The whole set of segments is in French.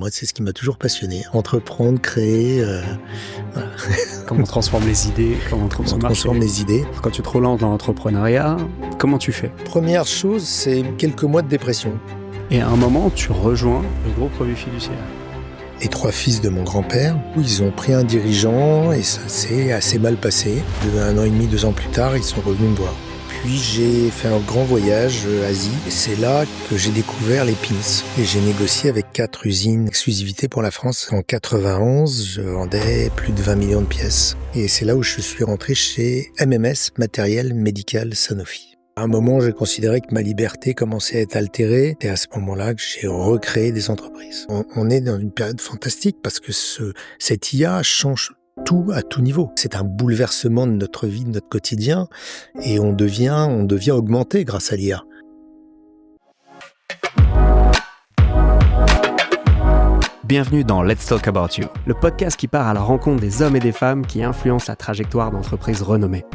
moi, c'est ce qui m'a toujours passionné. Entreprendre, créer, voilà. Comment on transforme les idées, comment on transforme les idées. Quand tu te relances dans l'entrepreneuriat, comment tu fais? Première chose, c'est quelques mois de dépression. Et à un moment, tu rejoins le groupe Revue Fiduciaire. Les 3 fils de mon grand-père, ils ont pris un dirigeant et ça s'est assez mal passé. 1 an et demi, 2 ans plus tard, ils sont revenus me voir. Puis j'ai fait un grand voyage Asie et c'est là que j'ai découvert les pins. Et j'ai négocié avec 4 usines exclusivité pour la France. En 91, je vendais plus de 20 millions de pièces. Et c'est là où je suis rentré chez MMS, Matériel Médical Sanofi. À un moment, j'ai considéré que ma liberté commençait à être altérée. Et à ce moment-là, que j'ai recréé des entreprises. On est dans une période fantastique parce que cette IA change tout à tout niveau. C'est un bouleversement de notre vie, de notre quotidien, et on devient augmenté grâce à l'IA. Bienvenue dans Let's Talk About You, le podcast qui part à la rencontre des hommes et des femmes qui influencent la trajectoire d'entreprises renommées.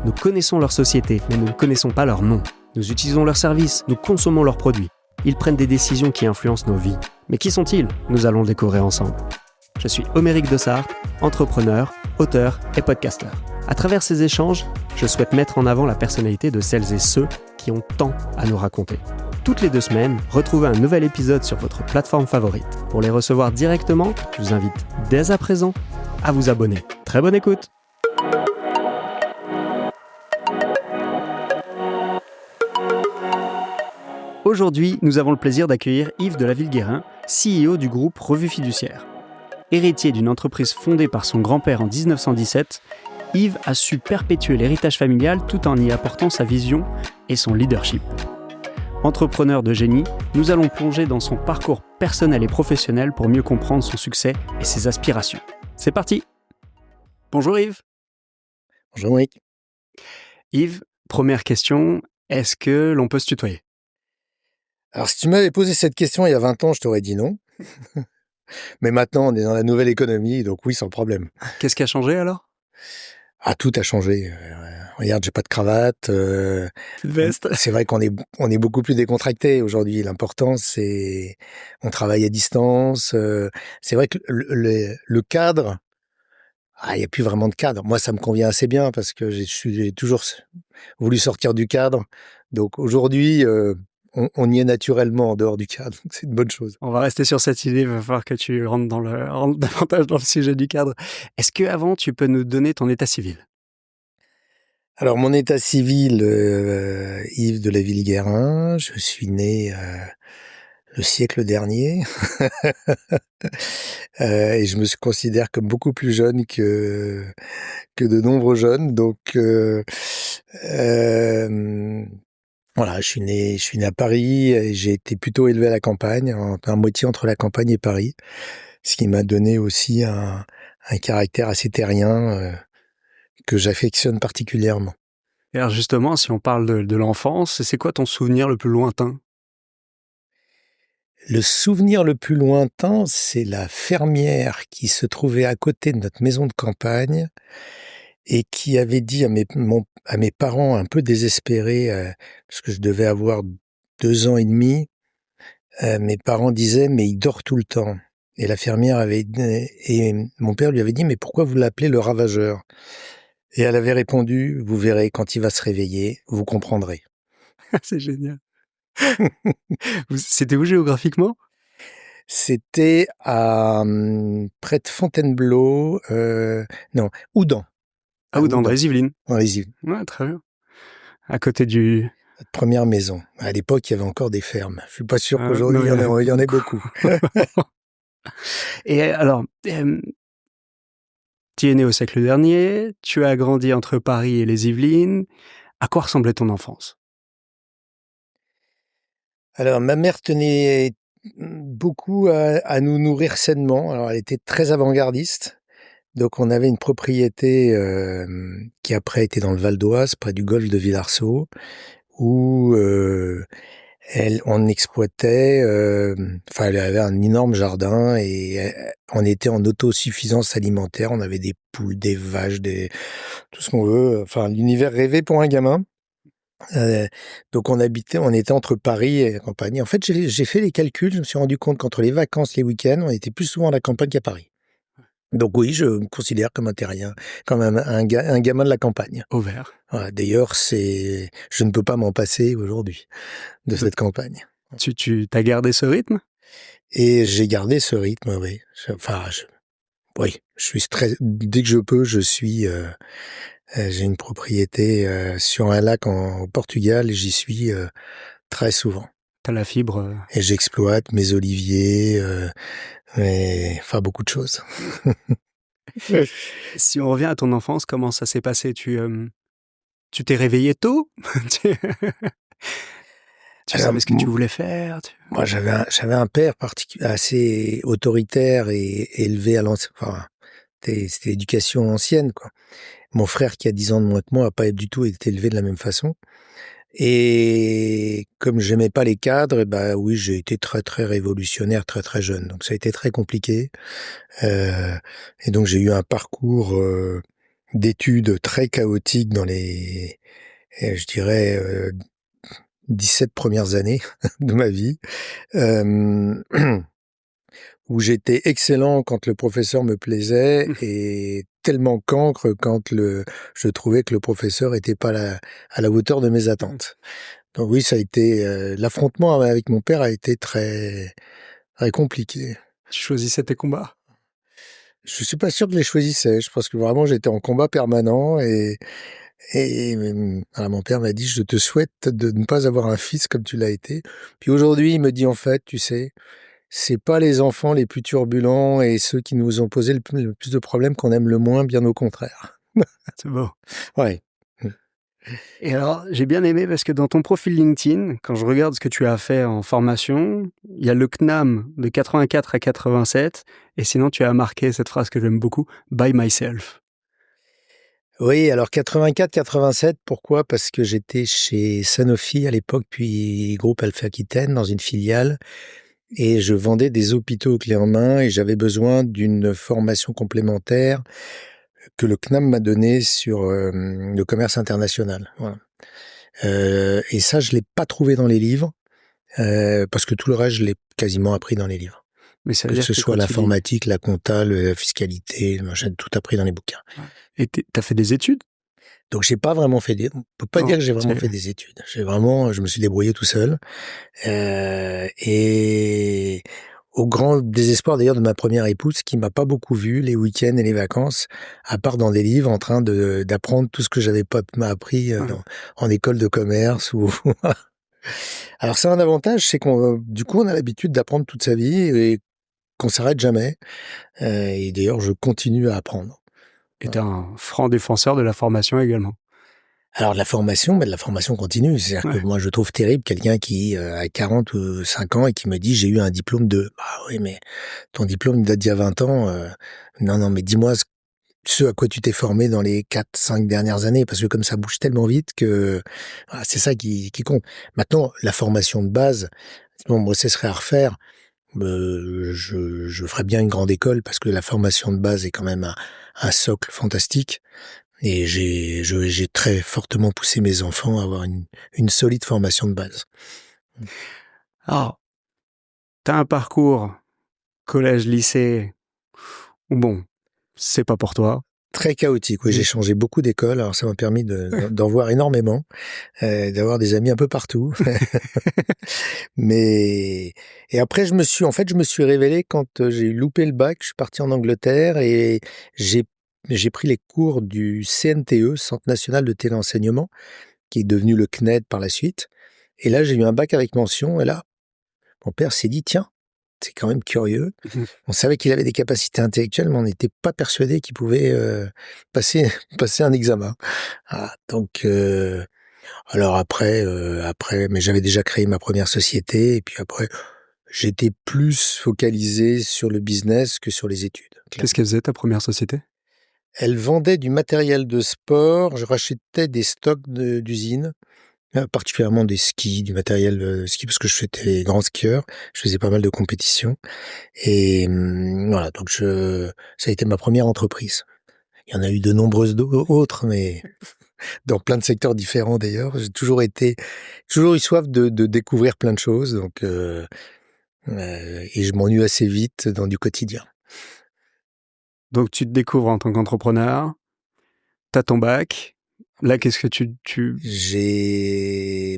Nous connaissons leur société, mais nous ne connaissons pas leur nom. Nous utilisons leurs services, nous consommons leurs produits. Ils prennent des décisions qui influencent nos vies. Mais qui sont-ils? Nous allons le découvrir ensemble. Je suis Oméric Dessart, entrepreneur, auteur et podcasteur. À travers ces échanges, je souhaite mettre en avant la personnalité de celles et ceux qui ont tant à nous raconter. Toutes les 2 semaines, retrouvez un nouvel épisode sur votre plateforme favorite. Pour les recevoir directement, je vous invite dès à présent à vous abonner. Très bonne écoute! Aujourd'hui, nous avons le plaisir d'accueillir Yves de la Villeguérin, CEO du groupe Revue Fiduciaire. Héritier d'une entreprise fondée par son grand-père en 1917, Yves a su perpétuer l'héritage familial tout en y apportant sa vision et son leadership. Entrepreneur de génie, nous allons plonger dans son parcours personnel et professionnel pour mieux comprendre son succès et ses aspirations. C'est parti! Bonjour Yves. Bonjour Rick. Yves, première question, est-ce que l'on peut se tutoyer? Alors si tu m'avais posé cette question il y a 20 ans, je t'aurais dit non. Mais maintenant, on est dans la nouvelle économie, donc oui, sans problème. Qu'est-ce qui a changé alors? Ah, tout a changé. Regarde, j'ai pas de cravate. Plus de veste. C'est vrai qu'on est beaucoup plus décontracté aujourd'hui. L'important, c'est on travaille à distance. C'est vrai que le cadre, il y a plus vraiment de cadre. Moi, ça me convient assez bien parce que j'ai toujours voulu sortir du cadre. Donc aujourd'hui, on y est naturellement en dehors du cadre. C'est une bonne chose. On va rester sur cette idée, il va falloir que tu rentres davantage dans le sujet du cadre. Est-ce que avant tu peux nous donner ton état civil? Alors, mon état civil, Yves de la Villeguérin, je suis né le siècle dernier et je me considère comme beaucoup plus jeune que de nombreux jeunes. Donc, voilà, je suis né à Paris et j'ai été plutôt élevé à la campagne, à moitié entre la campagne et Paris, ce qui m'a donné aussi un caractère assez terrien que j'affectionne particulièrement. Et alors justement, si on parle de l'enfance, c'est quoi ton souvenir le plus lointain? Le souvenir le plus lointain, c'est la fermière qui se trouvait à côté de notre maison de campagne et qui avait dit à mes parents un peu désespérés, parce que je devais avoir 2 ans et demi, mes parents disaient: «Mais il dort tout le temps». Et la fermière et mon père lui avait dit: «Mais pourquoi vous l'appelez le ravageur?» Et elle avait répondu: «Vous verrez, quand il va se réveiller, vous comprendrez». C'est génial. C'était où géographiquement? C'était à près de Fontainebleau, non, Houdan. Ah, ou dans les Yvelines. Dans les Yvelines. Ouais, très bien. À côté du... Notre première maison. À l'époque, il y avait encore des fermes. Je suis pas sûr qu'aujourd'hui, non, il y en ait beaucoup. Et alors, tu es né au siècle dernier, tu as grandi entre Paris et les Yvelines. À quoi ressemblait ton enfance? Alors, ma mère tenait beaucoup à nous nourrir sainement. Alors, elle était très avant-gardiste. Donc, on avait une propriété qui après était dans le Val d'Oise, près du golfe de Villarceau, où on exploitait, elle avait un énorme jardin et on était en autosuffisance alimentaire. On avait des poules, des vaches, tout ce qu'on veut. Enfin, l'univers rêvé pour un gamin. Donc on était entre Paris et la campagne. En fait, j'ai fait les calculs, je me suis rendu compte qu'entre les vacances, les week-ends, on était plus souvent à la campagne qu'à Paris. Donc oui, je me considère comme un terrien, comme un gamin de la campagne. Au vert. Voilà, d'ailleurs, je ne peux pas m'en passer aujourd'hui de cette campagne. Tu t'as gardé ce rythme? Et j'ai gardé ce rythme, oui. Oui, dès que je peux, j'ai une propriété sur un lac au Portugal et j'y suis très souvent. T'as la fibre. Et j'exploite mes oliviers, enfin beaucoup de choses. Si on revient à ton enfance, comment ça s'est passé? Tu t'es réveillé tôt? Tu Alors, savais ce que tu voulais faire? Moi, j'avais un père assez autoritaire et élevé enfin, c'était l'éducation ancienne, quoi. Mon frère, qui a 10 ans de moins que moi, a pas du tout été élevé de la même façon. Et comme j'aimais pas les cadres, bah oui, j'ai été très très révolutionnaire très très jeune. Donc ça a été très compliqué. Et donc j'ai eu un parcours d'études très chaotique dans je dirais, 17 premières années de ma vie. Où j'étais excellent quand le professeur me plaisait et tellement cancre quand je trouvais que le professeur était pas à la hauteur de mes attentes. Donc oui, ça a été l'affrontement avec mon père a été très très compliqué. Tu choisissais tes combats? Je suis pas sûr que je les choisissais. Je pense que vraiment j'étais en combat permanent et voilà, mon père m'a dit: «Je te souhaite de ne pas avoir un fils comme tu l'as été». Puis aujourd'hui, il me dit: «En fait, tu sais, c'est pas les enfants les plus turbulents et ceux qui nous ont posé le plus de problèmes qu'on aime le moins, bien au contraire». C'est beau. Ouais. Et alors, j'ai bien aimé parce que dans ton profil LinkedIn, quand je regarde ce que tu as fait en formation, il y a le CNAM de 84 à 87, et sinon tu as marqué cette phrase que j'aime beaucoup, by myself. Oui, alors 84-87, pourquoi? Parce que j'étais chez Sanofi à l'époque, puis groupe Alpha Aquitaine dans une filiale, et je vendais des hôpitaux clés en main et j'avais besoin d'une formation complémentaire que le CNAM m'a donnée sur le commerce international. Voilà. Et ça, je l'ai pas trouvé dans les livres, parce que tout le reste, je l'ai quasiment appris dans les livres. Mais ça veut Que dire ce que soit quand l'informatique, la compta, la fiscalité, j'ai tout appris dans les bouquins. Et t'as fait des études? Donc j'ai pas vraiment on peut pas Non, dire que j'ai vraiment fait des études. Je me suis débrouillé tout seul. Et au grand désespoir d'ailleurs de ma première épouse, qui m'a pas beaucoup vu les week-ends et les vacances, à part dans des livres en train d'apprendre tout ce que j'avais pas appris en école de commerce ou. Alors c'est un avantage, c'est du coup on a l'habitude d'apprendre toute sa vie et qu'on s'arrête jamais. Et d'ailleurs je continue à apprendre. Et t'es un franc défenseur de la formation également. Alors de la formation, mais de la formation continue. C'est-à-dire que moi, je trouve terrible quelqu'un qui a 45 ans et qui me dit: «J'ai eu un diplôme de». Bah oui, mais ton diplôme il date d'il y a 20 ans. Non, mais dis-moi ce à quoi tu t'es formé dans les 4-5 dernières années, parce que comme ça bouge tellement vite que c'est ça qui compte. Maintenant, la formation de base, bon, moi, ce serait à refaire. Je ferais bien une grande école parce que la formation de base est quand même un socle fantastique. Et j'ai très fortement poussé mes enfants à avoir une solide formation de base. Alors, t'as un parcours collège, lycée, où bon, c'est pas pour toi. Très chaotique, oui, j'ai changé beaucoup d'écoles, alors ça m'a permis d'en voir énormément, d'avoir des amis un peu partout. Mais et après je me suis révélé quand j'ai loupé le bac, je suis parti en Angleterre et j'ai pris les cours du CNTE, Centre national de téléenseignement, qui est devenu le CNED par la suite. Et là, j'ai eu un bac avec mention et là, mon père s'est dit: «Tiens, c'est quand même curieux». On savait qu'il avait des capacités intellectuelles, mais on n'était pas persuadé qu'il pouvait passer passer un examen. Ah, donc alors après, mais j'avais déjà créé ma première société et puis après, j'étais plus focalisé sur le business que sur les études. Qu'est-ce qu'elle faisait ta première société? Elle vendait du matériel de sport, je rachetais des stocks d'usines. Particulièrement des skis, du matériel ski, parce que j'étais grand skieur, je faisais pas mal de compétitions et voilà, donc ça a été ma première entreprise. Il y en a eu de nombreuses autres, mais dans plein de secteurs différents d'ailleurs. J'ai toujours eu soif de découvrir plein de choses, donc et je m'ennuie assez vite dans du quotidien. Donc tu te découvres en tant qu'entrepreneur, t'as ton bac. Là, qu'est-ce que tu...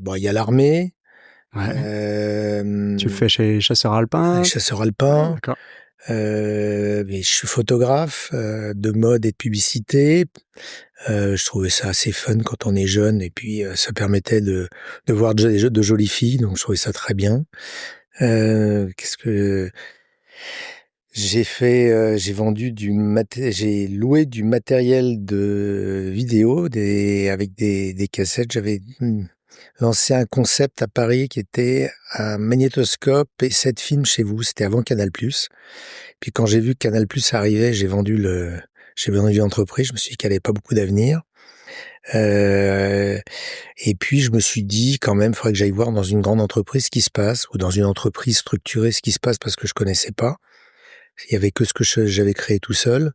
Bon, il y a l'armée, Ouais. Tu le fais chez Chasseurs Alpins. Chasseurs Alpins. D'accord. Mais je suis photographe de mode et de publicité. Je trouvais ça assez fun quand on est jeune, et puis ça permettait de voir de jolies filles, donc je trouvais ça très bien. Qu'est-ce que j'ai fait? J'ai j'ai loué du matériel de vidéo, avec des cassettes. J'avais lancé un concept à Paris qui était un magnétoscope et 7 films chez vous. C'était avant Canal+. Puis quand j'ai vu que Canal+ arrivait, j'ai vendu l'entreprise. Je me suis dit qu'elle avait pas beaucoup d'avenir. Et puis je me suis dit quand même, il faudrait que j'aille voir dans une grande entreprise ce qui se passe, ou dans une entreprise structurée ce qui se passe, parce que je connaissais pas. Il y avait que ce que j'avais créé tout seul.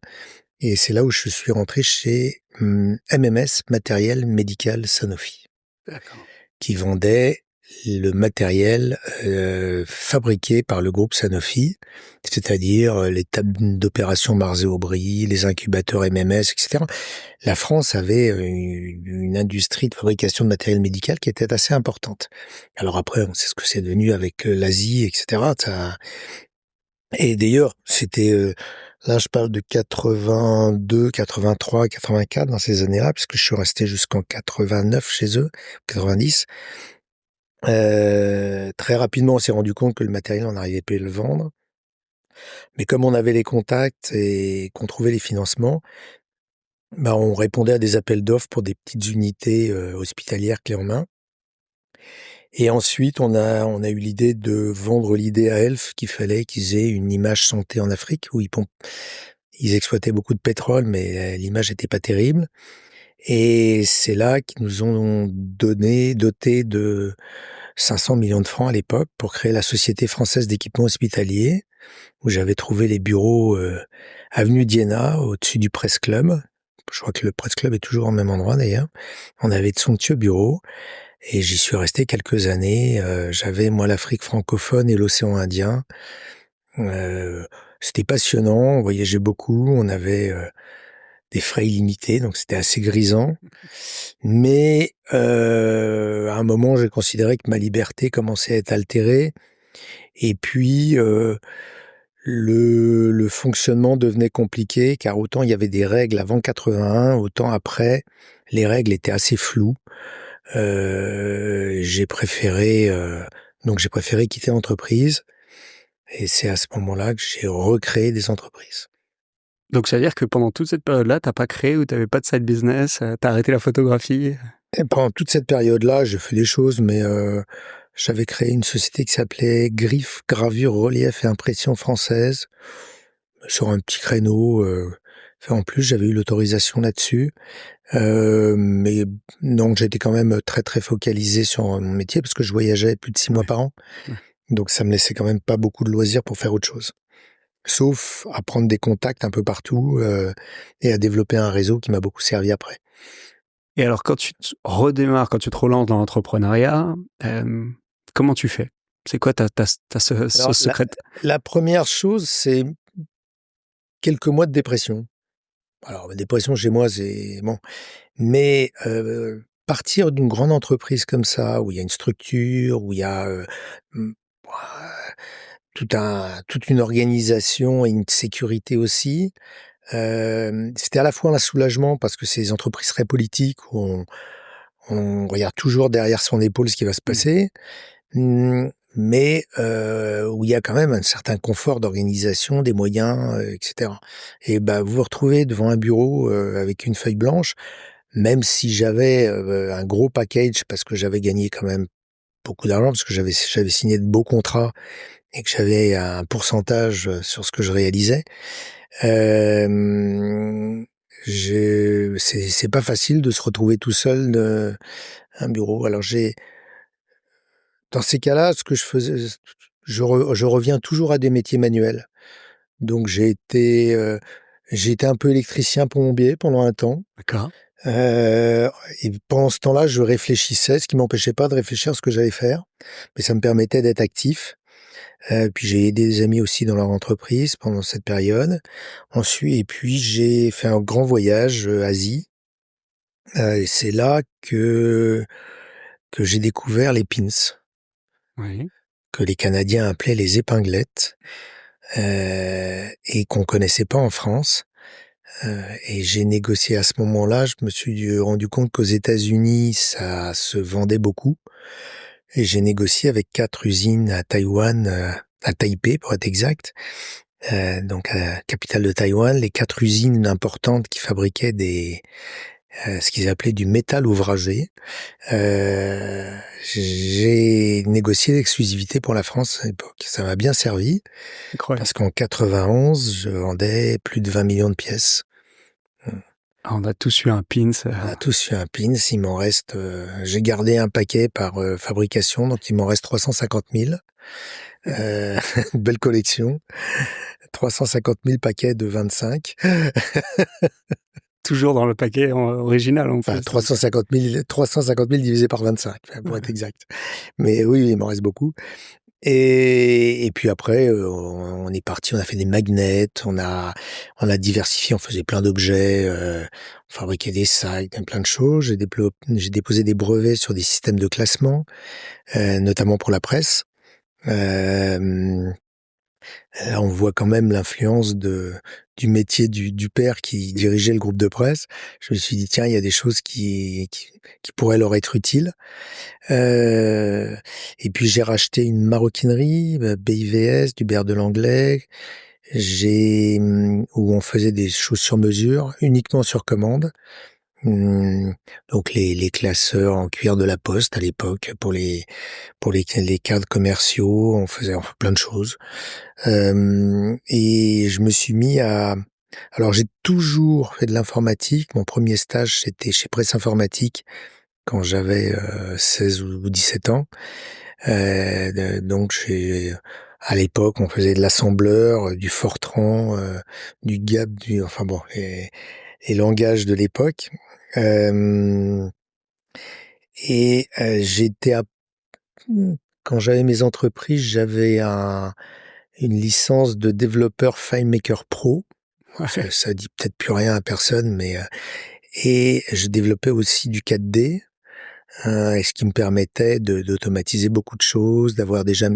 Et c'est là où je suis rentré chez MMS, Matériel Médical Sanofi. D'accord. Qui vendait le matériel fabriqué par le groupe Sanofi, c'est-à-dire les tables d'opération Marzé-Aubry, les incubateurs MMS, etc. La France avait une industrie de fabrication de matériel médical qui était assez importante. Alors après, on sait ce que c'est devenu avec l'Asie, etc. Et d'ailleurs, c'était... là, je parle de 82, 83, 84, dans ces années-là, puisque je suis resté jusqu'en 89 chez eux, 90. Très rapidement, on s'est rendu compte que le matériel, on n'arrivait pas à le vendre. Mais comme on avait les contacts et qu'on trouvait les financements, bah, on répondait à des appels d'offres pour des petites unités hospitalières clés en main. Et ensuite, on a eu l'idée de vendre l'idée à Elf qu'il fallait qu'ils aient une image santé en Afrique, où ils exploitaient beaucoup de pétrole, mais l'image n'était pas terrible. Et c'est là qu'ils nous ont doté de 500 millions de francs à l'époque pour créer la Société française d'équipement hospitalier, où j'avais trouvé les bureaux avenue d'Iéna, au-dessus du Press Club. Je crois que le Press Club est toujours au même endroit d'ailleurs. On avait de somptueux bureaux et j'y suis resté quelques années. J'avais moi l'Afrique francophone et l'océan Indien. C'était passionnant, on voyageait beaucoup, on avait des frais illimités, donc c'était assez grisant. Mais à un moment, j'ai considéré que ma liberté commençait à être altérée. Et puis, le fonctionnement devenait compliqué, car autant il y avait des règles avant 81, autant après, les règles étaient assez floues. J'ai préféré quitter l'entreprise. Et c'est à ce moment-là que j'ai recréé des entreprises. Donc ça veut dire que pendant toute cette période-là, t'as pas créé ou t'avais pas de side business, t'as arrêté la photographie? Et pendant toute cette période-là, j'ai fait des choses, mais j'avais créé une société qui s'appelait Griffe, Gravure, Relief et Impression Française, sur un petit créneau. En plus, j'avais eu l'autorisation là-dessus. Mais donc, j'étais quand même très, très focalisé sur mon métier, parce que je voyageais plus de 6 mois par an. Ouais. Donc, ça me laissait quand même pas beaucoup de loisirs pour faire autre chose. Sauf à prendre des contacts un peu partout et à développer un réseau qui m'a beaucoup servi après. Et alors, quand tu redémarres, quand tu te relances dans l'entrepreneuriat, comment tu fais? C'est quoi ce secret? La première chose, c'est quelques mois de dépression. Alors, la dépression chez moi, c'est bon. Mais partir d'une grande entreprise comme ça, où il y a une structure, où il y a mmh, toute une organisation et une sécurité aussi, c'était à la fois un soulagement, parce que c'est des entreprises très politiques où on regarde toujours derrière son épaule ce qui va se passer. Mais où il y a quand même un certain confort d'organisation, des moyens, etc. Et bah, vous vous retrouvez devant un bureau avec une feuille blanche, même si j'avais un gros package, parce que j'avais gagné quand même beaucoup d'argent, parce que j'avais signé de beaux contrats et que j'avais un pourcentage sur ce que je réalisais. C'est pas facile de se retrouver tout seul un bureau. Alors dans ces cas-là, ce que je faisais, je reviens toujours à des métiers manuels. Donc j'ai été un peu électricien plombier pendant un temps. D'accord. Heu et pendant ce temps-là, je réfléchissais, ce qui m'empêchait pas de réfléchir à ce que j'allais faire, mais ça me permettait d'être actif. Puis j'ai aidé des amis aussi dans leur entreprise pendant cette période. Ensuite et puis j'ai fait un grand voyage, Asie, et c'est là que j'ai découvert les pins, Oui. que les Canadiens appelaient les épinglettes, et qu'on connaissait pas en France. Et j'ai négocié à ce moment-là, je me suis rendu compte qu'aux États-Unis, ça se vendait beaucoup et j'ai négocié avec 4 usines à Taïwan, à Taipei pour être exact, donc à la capitale de Taïwan, les 4 usines importantes qui fabriquaient ce qu'ils appelaient du métal ouvragé. Heu, j'ai négocié l'exclusivité pour la France à l'époque. Ça m'a bien servi Incroyable. parce qu'en 91, je vendais plus de 20 millions de pièces. Ah, on a tous eu un pins. On a tous eu un pins, il m'en reste, j'ai gardé un paquet par, fabrication, donc il m'en reste 350 000. Heu, une belle collection, 350 000 paquets de 25. Toujours dans le paquet original en Enfin plus. 350 000 divisé par 25, pour être exact. Mais oui, il m'en reste beaucoup et puis après, on est parti, on a fait des magnets, on a diversifié, on faisait plein d'objets, on fabriquait des sacs, plein de choses. J'ai déposé des brevets sur des systèmes de classement, notamment pour la presse. Hem, Là, on voit quand même l'influence du métier du père qui dirigeait le groupe de presse. Je me suis dit: «Tiens, il y a des choses qui pourraient leur être utiles». Heu et puis j'ai racheté une maroquinerie, BIVS, du Beurre de Langlais. Où on faisait des choses sur mesure, uniquement sur commande. Mmh, donc les classeurs en cuir de la Poste à l'époque pour les cadres commerciaux, on fait plein de choses. Et je me suis mis à alors j'ai toujours fait de l'informatique. Mon premier stage, c'était chez Presse Informatique quand j'avais, 16 ou 17 ans. Donc à l'époque, on faisait de l'assembleur, du Fortran, du Gap, enfin bon, les langages de l'époque. Hem et j'étais à quand j'avais mes entreprises, j'avais une licence de développeur FileMaker Pro. Ouais. Ça dit peut-être plus rien à personne, mais et je développais aussi du 4D, et ce qui me permettait d'automatiser beaucoup de choses, d'avoir déjà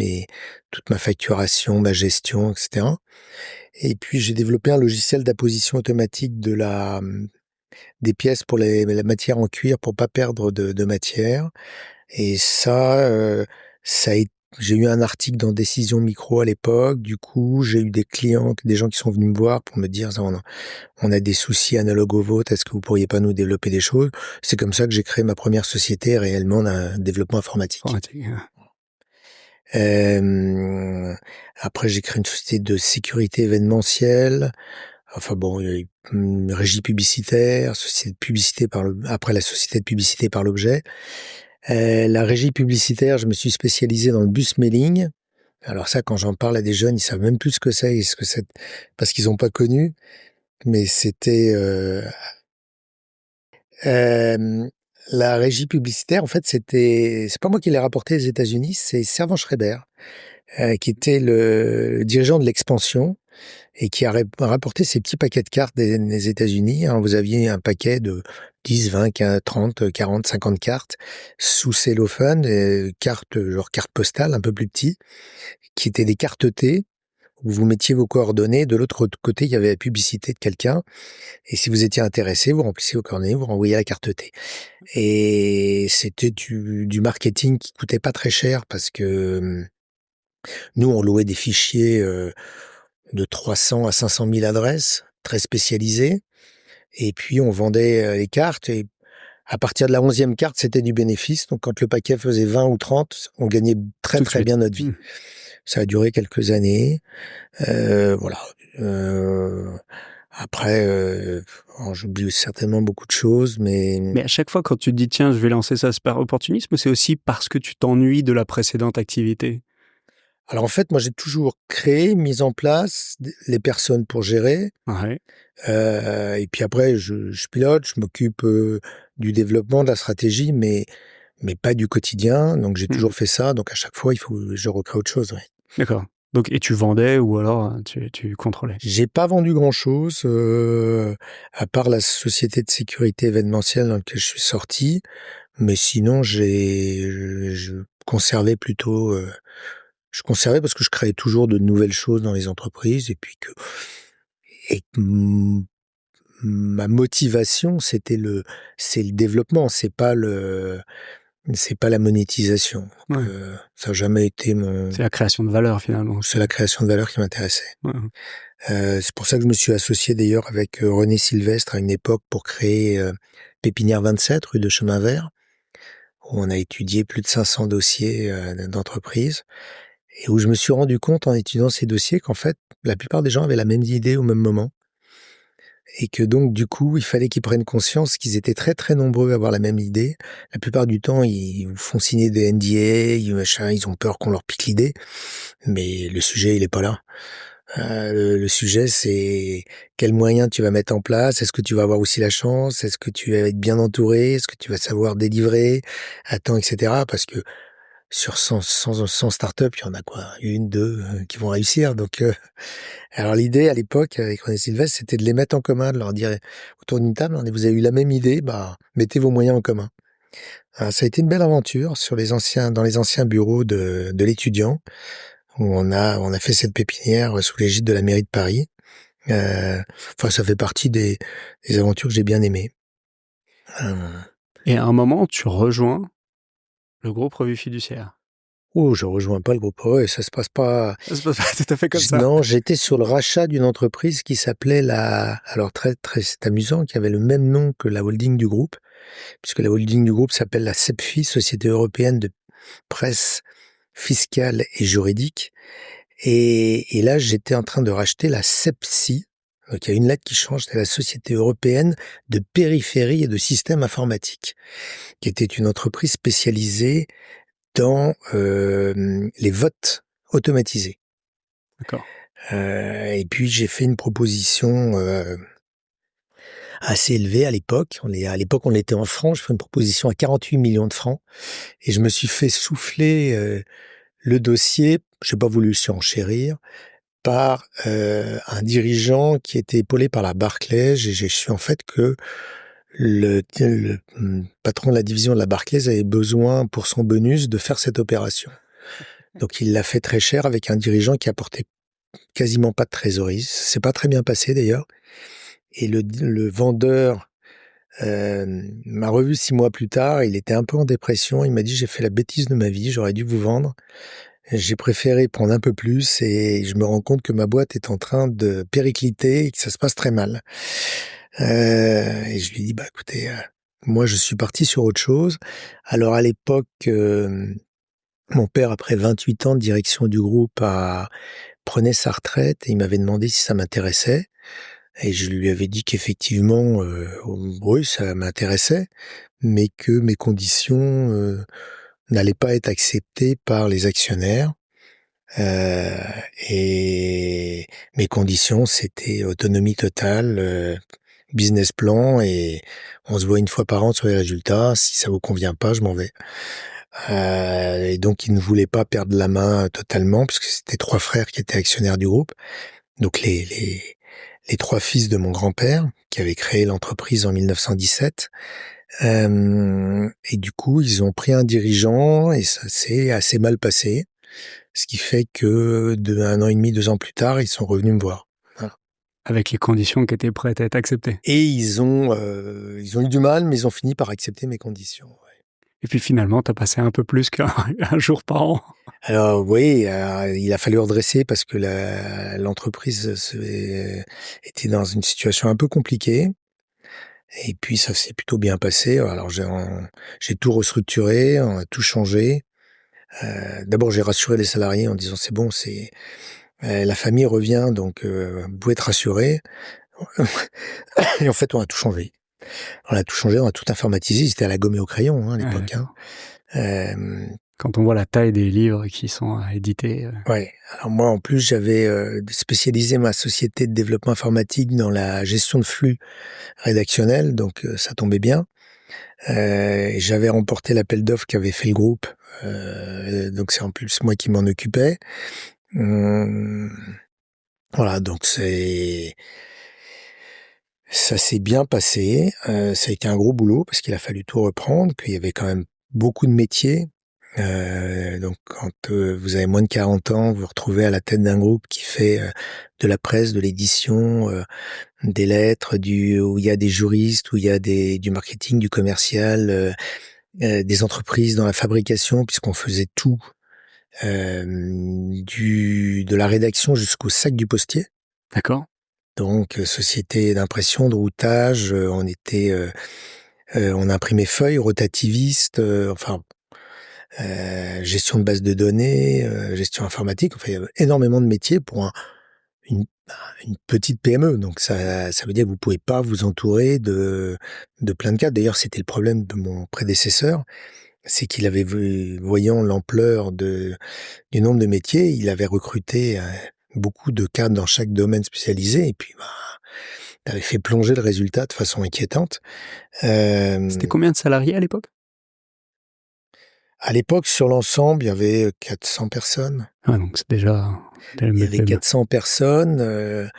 toute ma facturation, ma gestion, et cetera. Et puis j'ai développé un logiciel d'apposition automatique des pièces pour la matière en cuir pour pas perdre de matière. Et ça, ça a ét j'ai eu un article dans Décision Micro à l'époque. Du coup, j'ai eu des gens qui sont venus me voir pour me dire: «On a des soucis analogues aux vôtres, est-ce que vous pourriez pas nous développer des choses?» C'est comme ça que j'ai créé ma première société réellement d'un développement informatique. Informatique, Hem, Après j'ai créé une société de sécurité événementielle. Enfin bon, il y a eu une régie publicitaire, société de publicité après la société de publicité par l'objet. La régie publicitaire, je me suis spécialisé dans le bus mailing. Alors ça, quand j'en parle à des jeunes, ils savent même plus ce que c'est et ce que c'est parce qu'ils ont pas connu, mais c'était, hem, la régie publicitaire, en fait, c'est pas moi qui l'ai rapporté aux États-Unis, c'est Servan-Schreiber, qui était le dirigeant de l'expansion et qui a rapporté ces petits paquets de cartes des États-Unis, hein. Vous aviez un paquet de 10, 20, 30, 40, 50 cartes sous cellophane, cartes, genre carte postale un peu plus petit, qui étaient des cartes T où vous mettiez vos coordonnées. De l'autre côté, il y avait la publicité de quelqu'un et si vous étiez intéressé, vous remplissiez vos coordonnées, vous renvoyiez la carte T. Et c'était du marketing qui coûtait pas très cher parce que, nous, on louait des fichiers, de 300 à 500 000 adresses, très spécialisées. Et puis on vendait, les cartes et à partir de la 11e carte, c'était du bénéfice. Donc quand le paquet faisait 20 ou 30, on gagnait très, tout de très suite. bien notre vie. Ça a duré quelques années, voilà. Heu, Après, j'oublie certainement beaucoup de choses, mais Mais à chaque fois, quand tu te dis: «Tiens, je vais lancer ça», c'est par opportunisme ou c'est aussi parce que tu t'ennuies de la précédente activité? Alors en fait, moi, j'ai toujours créé, mis en place les personnes pour gérer. Ouais. Et puis après, je pilote, je m'occupe du développement, de la stratégie, mais pas du quotidien. Donc j'ai Mmh. toujours fait ça. Donc à chaque fois, il faut que je recrée autre chose. Ouais. D'accord. Donc et tu vendais ou alors, tu contrôlais? J'ai pas vendu grand-chose, à part la société de sécurité événementielle dans laquelle je suis sorti. Mais sinon, je conservais plutôt. Je conservais parce que je créais toujours de nouvelles choses dans les entreprises et ma motivation, c'est le développement, c'est pas la monétisation. Donc, Ouais. ça a jamais été C'est la création de valeur finalement. c'est la création de valeur qui m'intéressait. Ouais, ouais. C'est pour ça que je me suis associé d'ailleurs avec René Sylvestre à une époque pour créer Pépinière 27, rue de Chemin Vert, où on a étudié plus de 500 dossiers d'entreprises et où je me suis rendu compte en étudiant ces dossiers qu'en fait, la plupart des gens avaient la même idée au même moment. Et que donc du coup, il fallait qu'ils prennent conscience qu'ils étaient très, très nombreux à avoir la même idée. La plupart du temps, ils vous font signer des NDA, ils ont peur qu'on leur pique l'idée, mais le sujet, il est pas là. Le sujet, c'est quels moyens tu vas mettre en place, est-ce que tu vas avoir aussi la chance, est-ce que tu vas être bien entouré, est-ce que tu vas savoir délivrer à temps, et cetera. Parce que sur 100 startups, il y en a quoi? 1, 2 qui vont réussir. Donc alors l'idée à l'époque avec René Sylvestre, c'était de les mettre en commun, de leur dire autour d'une table, vous avez eu la même idée, bah mettez vos moyens en commun. Ça a été une belle aventure dans les anciens bureaux de l'étudiant, où on a fait cette pépinière sous l'égide de la mairie de Paris. Enfin, ça fait partie des aventures que j'ai bien aimées. Euh, Et à un moment, tu rejoins le groupe Revue Fiduciaire. je rejoins pas le groupe. Ouais, ça se passe pas. Ça se passe pas tout à fait comme ça. Non, j'étais sur le rachat d'une entreprise qui s'appelait alors très, très, c'est amusant, qui avait le même nom que la holding du groupe, puisque la holding du groupe s'appelle la SEPFI, Société Européenne de Presse Fiscale et Juridique. Et là, j'étais en train de racheter la SEPSI. Donc, il y a une lettre qui change, c'est la Société Européenne de Périphérie et de Systèmes Informatiques, qui était une entreprise spécialisée dans les votes automatisés. D'accord. Et puis j'ai fait une proposition assez élevée à l'époque. À l'époque, on était en francs. Je fais une proposition à 48 millions de francs. Et je me suis fait souffler le dossier. J'ai pas voulu surenchérir par un dirigeant qui était épaulé par la Barclays. Et j'ai su en fait que le patron de la division de la Barclays avait besoin pour son bonus de faire cette opération. Donc il l'a fait très cher avec un dirigeant qui apportait quasiment pas de trésorerie. C'est pas très bien passé d'ailleurs. Et le vendeur m'a revu 6 mois plus tard. Il était un peu en dépression. Il m'a dit: «J'ai fait la bêtise de ma vie. J'aurais dû vous vendre. J'ai préféré prendre un peu plus et je me rends compte que ma boîte est en train de péricliter et que ça se passe très mal». Et je lui ai dit: «Bah écoutez, moi je suis parti sur autre chose». Alors à l'époque, mon père, après 28 ans de direction du groupe, prenait sa retraite et il m'avait demandé si ça m'intéressait. Et je lui avais dit qu'effectivement, oui, ça m'intéressait, mais que mes conditions n'allaient pas être acceptées par les actionnaires. Heu et mes conditions, c'était autonomie totale, business plan et on se voit 1 fois par an sur les résultats. Si ça vous convient pas, je m'en vais. Et donc il ne voulait pas perdre la main totalement puisque c'était 3 frères qui étaient actionnaires du groupe. Donc les 3 fils de mon grand-père, qui avaient créé l'entreprise en 1917. Et du coup, ils ont pris un dirigeant et ça s'est assez mal passé. Ce qui fait que 1 an et demi, 2 ans plus tard, ils sont revenus me voir. Voilà. Avec les conditions qui étaient prêtes à être acceptées. Et ils ont eu du mal, mais ils ont fini par accepter mes conditions. Ouais. Et puis finalement, tu as passé un peu plus qu'un un jour par an. Alors oui, il a fallu redresser parce que l'entreprise était dans une situation un peu compliquée. Et puis ça s'est plutôt bien passé. Alors j'ai tout restructuré, on a tout changé. D'abord j'ai rassuré les salariés en disant c'est bon, la famille revient, donc vous pouvez être rassurés. Et en fait on a tout changé. On a tout changé, on a tout informatisé. C'était à la gomme et au crayon à l'époque. Ouais, Hein. Quand on voit la taille des livres qui sont édités. Ouais. Alors moi, en plus, j'avais spécialisé ma société de développement informatique dans la gestion de flux rédactionnels, donc ça tombait bien. Et j'avais remporté l'appel d'offres qu'avait fait le groupe, donc c'est en plus moi qui m'en occupais. Voilà, donc ça s'est bien passé. Ça a été un gros boulot parce qu'il a fallu tout reprendre, qu'il y avait quand même beaucoup de métiers. Donc quand vous avez moins de 40 ans, vous vous retrouvez à la tête d'un groupe qui fait de la presse, de l'édition, des lettres, où il y a des juristes, où il y a du marketing, du commercial, des entreprises dans la fabrication, puisqu'on faisait tout, de la rédaction jusqu'au sac du postier. D'accord. Donc société d'impression, de routage, on imprimait feuilles, rotativiste, gestion de base de données, gestion informatique. Enfin, il y avait énormément de métiers pour une petite PME. Donc ça veut dire que vous pouvez pas vous entourer de plein de cadres. D'ailleurs, c'était le problème de mon prédécesseur, c'est qu'il avait voyant l'ampleur du nombre de métiers, il avait recruté beaucoup de cadres dans chaque domaine spécialisé, et puis il avait fait plonger le résultat de façon inquiétante. C'était combien de salariés à l'époque? À l'époque, sur l'ensemble, il y avait 400 personnes. Ah, donc c'est déjà Il y avait 400 personnes.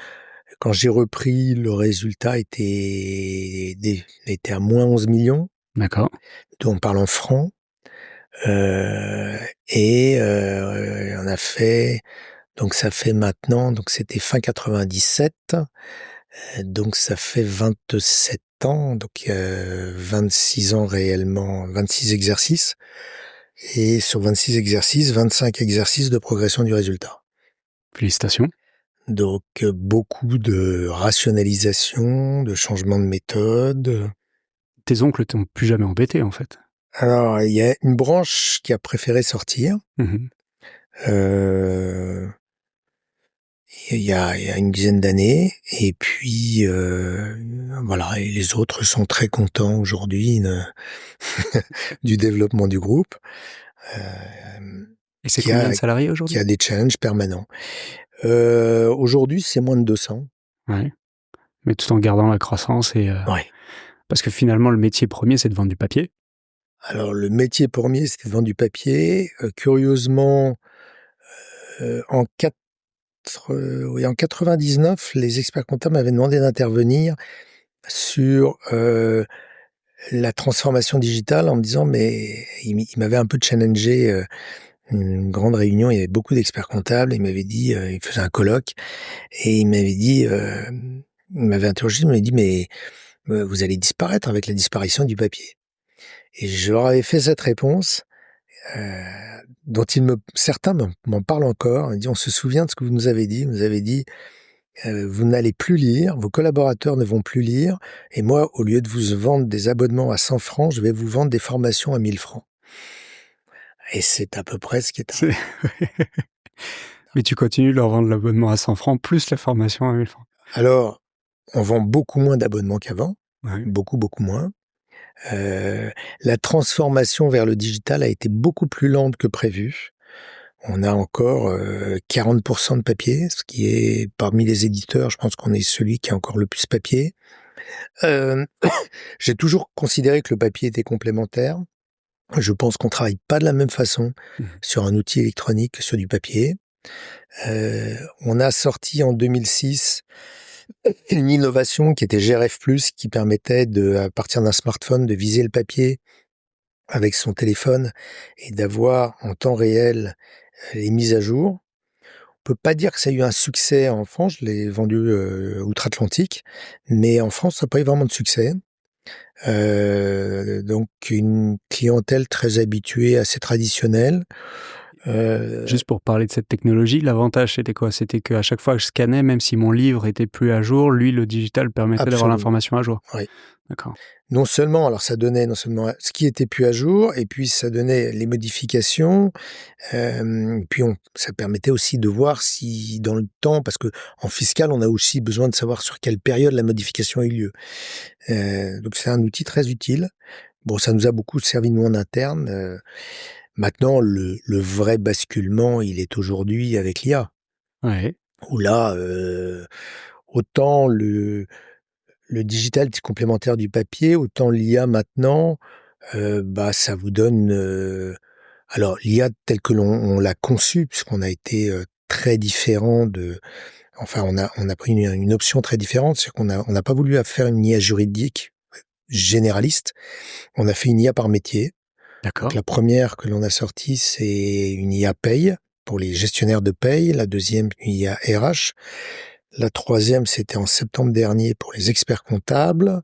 Quand j'ai repris, le résultat était à moins 11 millions. D'accord. Donc on parle en francs. Et on a fait, donc ça fait maintenant, donc c'était fin 97, donc ça fait 27 ans, donc 26 ans réellement, 26 exercices. Et sur 26 exercices, 25 exercices de progression du résultat. Félicitations. Donc beaucoup de rationalisation, de changement de méthode. Tes oncles t'ont plus jamais embêté, en fait. Alors, il y a une branche qui a préféré sortir. Mmh. Il y a une dizaine d'années. Et puis, voilà, et les autres sont très contents aujourd'hui du développement du groupe. Et c'est Qui combien a, de salariés qui aujourd'hui? a des challenges permanents. Aujourd'hui, c'est moins de 200. Ouais. Mais tout en gardant la croissance et Ouais. parce que finalement, le métier premier, c'est de vendre du papier. Alors, le métier premier, c'était de vendre du papier. Curieusement, en 99, les experts comptables m'avaient demandé d'intervenir sur la transformation digitale en me disant, mais il m'avait un peu challengé. Une grande réunion, il y avait beaucoup d'experts comptables. Il m'avait dit, il faisait un colloque, et il m'avait dit, il m'avait interrogé, il m'avait dit, mais vous allez disparaître avec la disparition du papier. Et je leur avais fait cette réponse, dont certains m'en parlent encore. Ils disent, on se souvient de ce que vous nous avez dit. Vous nous avez dit, vous n'allez plus lire, vos collaborateurs ne vont plus lire, et moi, au lieu de vous vendre des abonnements à 100 francs, je vais vous vendre des formations à 1000 francs. Et c'est à peu près ce qui est arrivé. Mais tu continues de leur vendre l'abonnement à 100 francs plus la formation à 1000 francs. Alors, on vend beaucoup moins d'abonnements qu'avant. Ouais. Beaucoup moins. La transformation vers le digital a été beaucoup plus lente que prévu. On a encore 40% de papier, ce qui est, parmi les éditeurs, je pense qu'on est celui qui a encore le plus papier. J'ai toujours considéré que le papier était complémentaire. Je pense qu'on travaille pas de la même façon sur un outil électronique que sur du papier. On a sorti en 2006 une innovation qui était GRF+, qui permettait à partir d'un smartphone, de viser le papier avec son téléphone et d'avoir en temps réel les mises à jour. On peut pas dire que ça a eu un succès en France, je l'ai vendu outre-Atlantique, mais en France, ça n'a pas eu vraiment de succès. Donc une clientèle très habituée, assez traditionnelle. Juste pour parler de cette technologie, l'avantage c'était quoi? C'était qu'à chaque fois que je scannais, même si mon livre était plus à jour, lui, le digital permettait d'avoir Absolument. l'information à jour. Oui. D'accord. Non seulement, alors ça donnait non seulement ce qui était plus à jour, et puis ça donnait les modifications, puis ça permettait aussi de voir si dans le temps, parce que en fiscal, on a aussi besoin de savoir sur quelle période la modification a eu lieu. Donc c'est un outil très utile. Bon, ça nous a beaucoup servi nous en interne. Maintenant, le vrai basculement, il est aujourd'hui avec l'IA. Ouais. Où là, autant le digital est complémentaire du papier, autant l'IA maintenant, ça vous donne, alors l'IA telle que on l'a conçue, puisqu'on a été, très différent de enfin on a pris une option très différente, c'est qu'on n'a pas voulu faire une IA juridique généraliste, on a fait une IA par métier. Donc D'accord. la première que l'on a sortie, c'est une IA paye pour les gestionnaires de paye, la deuxième une IA RH, la troisième c'était en septembre dernier pour les experts comptables,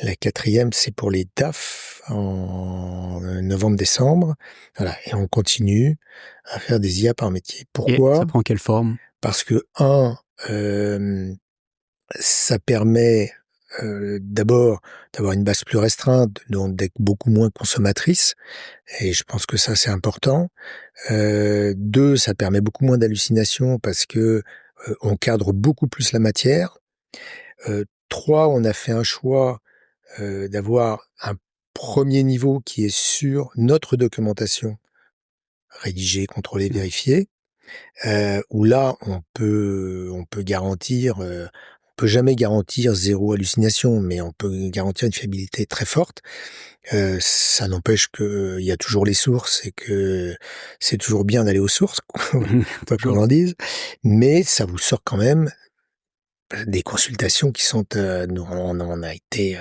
la quatrième c'est pour les DAF en novembre-décembre. Voilà, et on continue à faire des IA par métier. Et Pourquoi? ça prend quelle forme? Parce que hem, ça permet, d'abord d'avoir une base plus restreinte, donc d'être beaucoup moins consommatrice, et je pense que ça c'est important. 2, ça permet beaucoup moins d'hallucinations parce que, on cadre beaucoup plus la matière. 3, on a fait un choix, d'avoir un premier niveau qui est sur notre documentation, rédigée, contrôlée, Ouais. vérifiée, où là on peut garantir, on peut jamais garantir 0 hallucination, mais on peut garantir une fiabilité très forte. Ça n'empêche qu'il y a toujours les sources et que c'est toujours bien d'aller aux sources, quoi qu'on Toujours. en dise, mais ça vous sort quand même des consultations qui sont, nous on a été,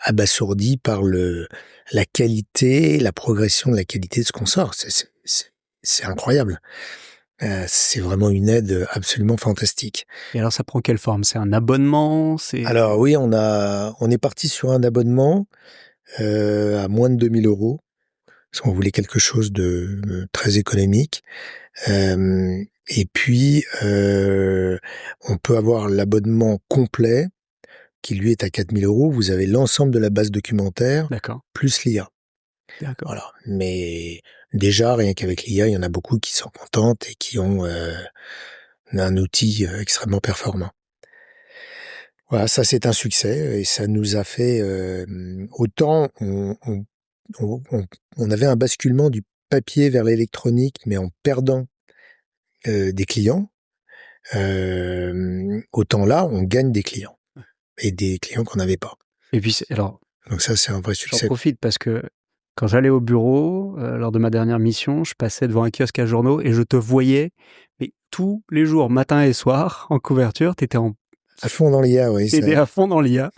abasourdis par la qualité, la progression de la qualité de ce qu'on sort. C'est incroyable. C'est vraiment une aide absolument fantastique. Et alors ça prend quelle forme? C'est un abonnement? Alors oui, on est parti sur un abonnement, à moins de 2 000 €, parce qu'on voulait quelque chose de, très économique. Et puis, on peut avoir l'abonnement complet qui lui est à 4 000 €. Vous avez l'ensemble de la base documentaire D'accord, plus l'IA. d'accord. Voilà. Mais déjà, rien qu'avec l'IA, il y en a beaucoup qui sont contentes et qui ont, un outil, extrêmement performant. Voilà, ça c'est un succès et ça nous a fait, autant on avait un basculement du papier vers l'électronique, mais en perdant, des clients, autant là, on gagne des clients et des clients qu'on n'avait pas. Et puis alors, Donc ça, c'est un vrai j'en succès. profite parce que quand j'allais au bureau, lors de ma dernière mission, je passais devant un kiosque à journaux et je te voyais, mais tous les jours, matin et soir, en couverture, À fond dans l'IA, oui, ça. t'étais à fond dans l'IA.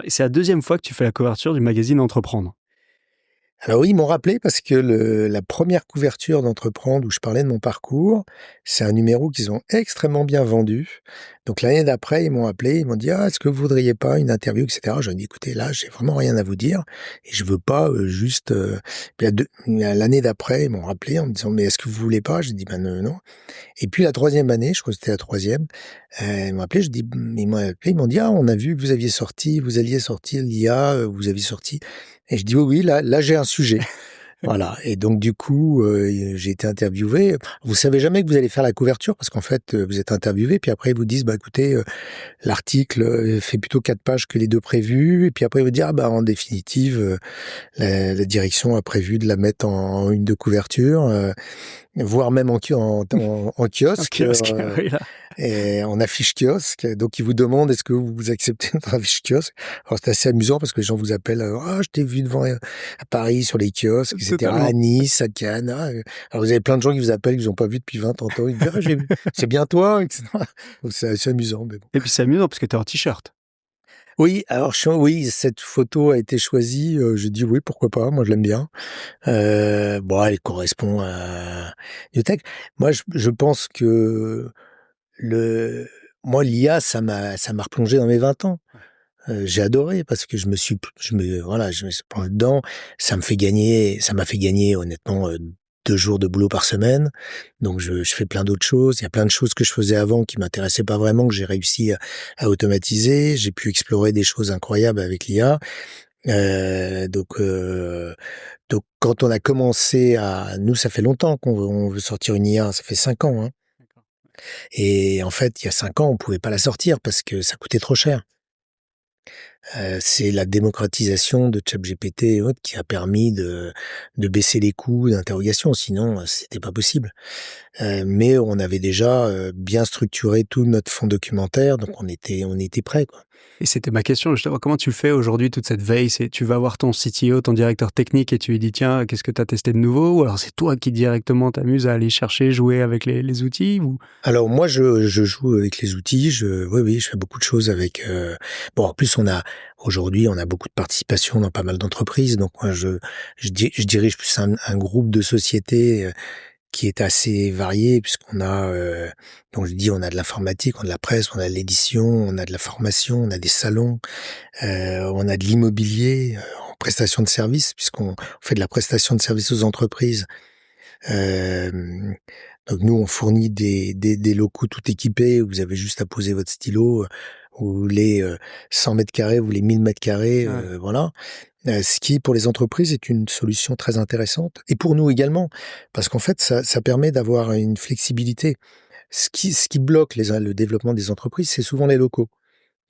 C'est la deuxième fois que tu fais la couverture du magazine Entreprendre. Alors oui, ils m'ont rappelé parce que la première couverture d'Entreprendre où je parlais de mon parcours, c'est un numéro qu'ils ont extrêmement bien vendu. Donc l'année d'après, ils m'ont appelé, ils m'ont dit: «Ah, est-ce que vous voudriez pas une interview?» et cetera. Je leur ai dit: «Écoutez, là, j'ai vraiment rien à vous dire et je veux pas, juste, puis l'année d'après, ils m'ont rappelé en me disant: «Mais est-ce que vous voulez pas?» J'ai dit: «Ben, non». Et puis la troisième année, je crois que c'était la troisième, ils m'ont appelé, je dis ils m'ont appelé, ils m'ont dit: «Ah, on a vu que vous alliez sortir l'IA, vous aviez sorti», et je dis: «Oui, oui, là j'ai un sujet». Voilà, et donc du coup, j'ai été interviewé. Vous savez jamais que vous allez faire la couverture parce qu'en fait, vous êtes interviewé, puis après ils vous disent: «Bah, écoutez, l'article, fait plutôt 4 pages que les 2 prévues», et puis après ils vous disent: «Ah, bah, en définitive, la direction a prévu de la mettre en une de couverture», voire même en Un kiosque, kiosque, oui, là. et en affiche kiosque. Donc ils vous demandent: «Est-ce que vous acceptez notre affiche kiosque?» Alors c'est assez amusant parce que les gens vous appellent, «Ah, je t'ai vu devant, à Paris sur les kiosques et cetera, à Totalement. Nice, à Cannes, ah», alors vous avez plein de gens qui vous appellent, qui vous ont pas vu depuis 20 30 ans. Ils disent: «Ah, j'ai vu, c'est bien toi?» et cetera. Donc c'est assez amusant, mais bon. Et puis c'est amusant parce que tu es en t-shirt. Oui, alors oui, cette photo a été choisie, j'ai dit: «Oui, pourquoi pas?» Moi je l'aime bien. Bon, elle correspond à Newtek. Moi je pense que Le moi, l'IA, ça m'a replongé dans mes 20 ans. J'ai adoré parce que je me suis plongé dedans. Ça m'a fait gagner honnêtement, 2 jours de boulot par semaine. Donc je fais plein d'autres choses. Il y a plein de choses que je faisais avant qui m'intéressaient pas vraiment, que j'ai réussi à automatiser. J'ai pu explorer des choses incroyables avec l'IA. Donc quand on a commencé nous, ça fait longtemps qu'on veut sortir une IA, ça fait 5 ans, hein. D'accord. Et en fait, il y a 5 ans, on pouvait pas la sortir parce que ça coûtait trop cher. C'est la démocratisation de ChatGPT et autres qui a permis de baisser les coûts d'interrogation, sinon, c'était pas possible. Mais on avait déjà, bien structuré tout notre fonds documentaire, donc on était prêts, quoi. Et c'était ma question, justement, comment tu fais aujourd'hui toute cette veille? Tu vas voir ton CTO, ton directeur technique, et tu lui dis: «Tiens, qu'est-ce que tu as testé de nouveau?» Ou alors c'est toi qui directement t'amuses à aller chercher, jouer avec les outils ou? Alors moi, je joue avec les outils, oui, je fais beaucoup de choses avec, bon, en plus aujourd'hui, on a beaucoup de participation dans pas mal d'entreprises, donc moi je dirige plus un groupe de sociétés, qui est assez varié puisqu'on a, donc je dis, on a de l'informatique, on a de la presse, on a de l'édition, on a de la formation, on a des salons, on a de l'immobilier, en prestation de services puisqu'on fait de la prestation de services aux entreprises. Hem, donc nous, on fournit des locaux tout équipés où vous avez juste à poser votre stylo, vous voulez, 100 m², vous voulez 1000 m², Ouais. voilà. Ce qui, pour les entreprises, est une solution très intéressante et pour nous également, parce qu'en fait, ça permet d'avoir une flexibilité. Ce qui bloque le développement des entreprises, c'est souvent les locaux,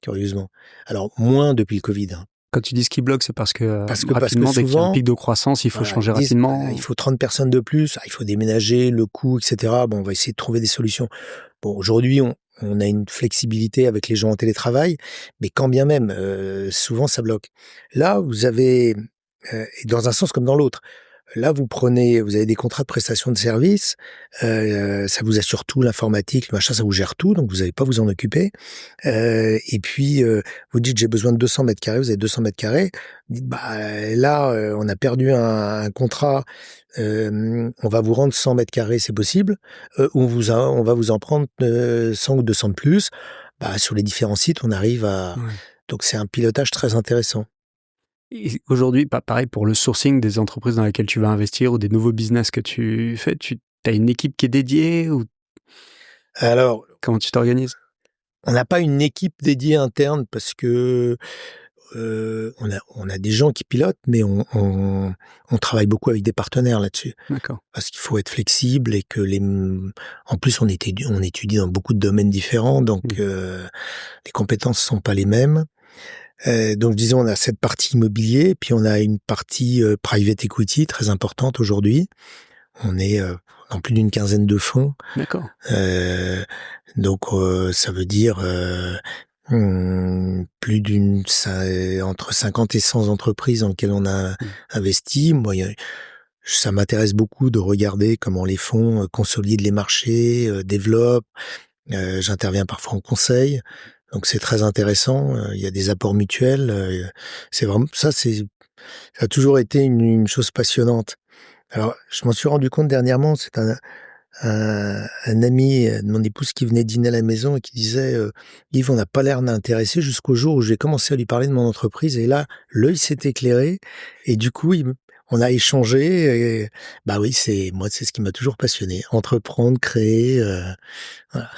curieusement. Alors moins depuis le Covid, hein. Quand tu dis ce qui bloque, c'est parce que, Parce que rapidement, dès qu'il y a un souvent, pic de croissance, il faut voilà, changer ils disent: rapidement? Il faut 30 personnes de plus, il faut déménager, le coût et cetera. Bon, on va essayer de trouver des solutions. Bon, aujourd'hui, on a une flexibilité avec les gens en télétravail, mais quand bien même, souvent ça bloque. Là, vous avez, et dans un sens comme dans l'autre. Là, vous avez des contrats de prestation de services, ça vous assure tout, l'informatique, le machin, ça vous gère tout, donc vous n'avez pas à vous en occuper. Et puis, vous dites: «J'ai besoin de 200 m²», vous avez 200 m². Vous dites: «Bah, là, on a perdu un contrat, on va vous rendre 100 m², c'est possible, ou on va vous en prendre, 100 ou 200 de plus». Bah, sur les différents sites, on arrive à Ouais. donc c'est un pilotage très intéressant. Et aujourd'hui, pareil pour le sourcing des entreprises dans lesquelles tu vas investir ou des nouveaux business que tu fais, tu as une équipe qui est dédiée ou Alors, comment tu t'organises? on n'a pas une équipe dédiée interne parce que, on a des gens qui pilotent, mais on travaille beaucoup avec des partenaires là-dessus. D'accord. Parce qu'il faut être flexible et que en plus on étudie dans beaucoup de domaines différents, donc Mmh. les compétences sont pas les mêmes. Donc disons, on a cette partie immobilier, puis on a une partie, private equity très importante aujourd'hui. On est, dans plus d'une quinzaine de fonds. D'accord. Heu, donc ça veut dire, plus entre 50 et 100 entreprises dans lesquelles on a Mmh. investi. Moi, ça m'intéresse beaucoup de regarder comment les fonds, consolident les marchés, développent. J'interviens parfois en conseil, donc c'est très intéressant. Il y a des apports mutuels, c'est vraiment ça, ça a toujours été une chose passionnante. Alors, je m'en suis rendu compte dernièrement, c'est un ami, de mon épouse qui venait dîner à la maison et qui disait, «Yves, on n'a pas l'air d'intéressé jusqu'au jour où j'ai commencé à lui parler de mon entreprise et là, l'œil s'est éclairé et du coup, on a échangé et bah oui, c'est ce qui m'a toujours passionné, entreprendre, créer, voilà,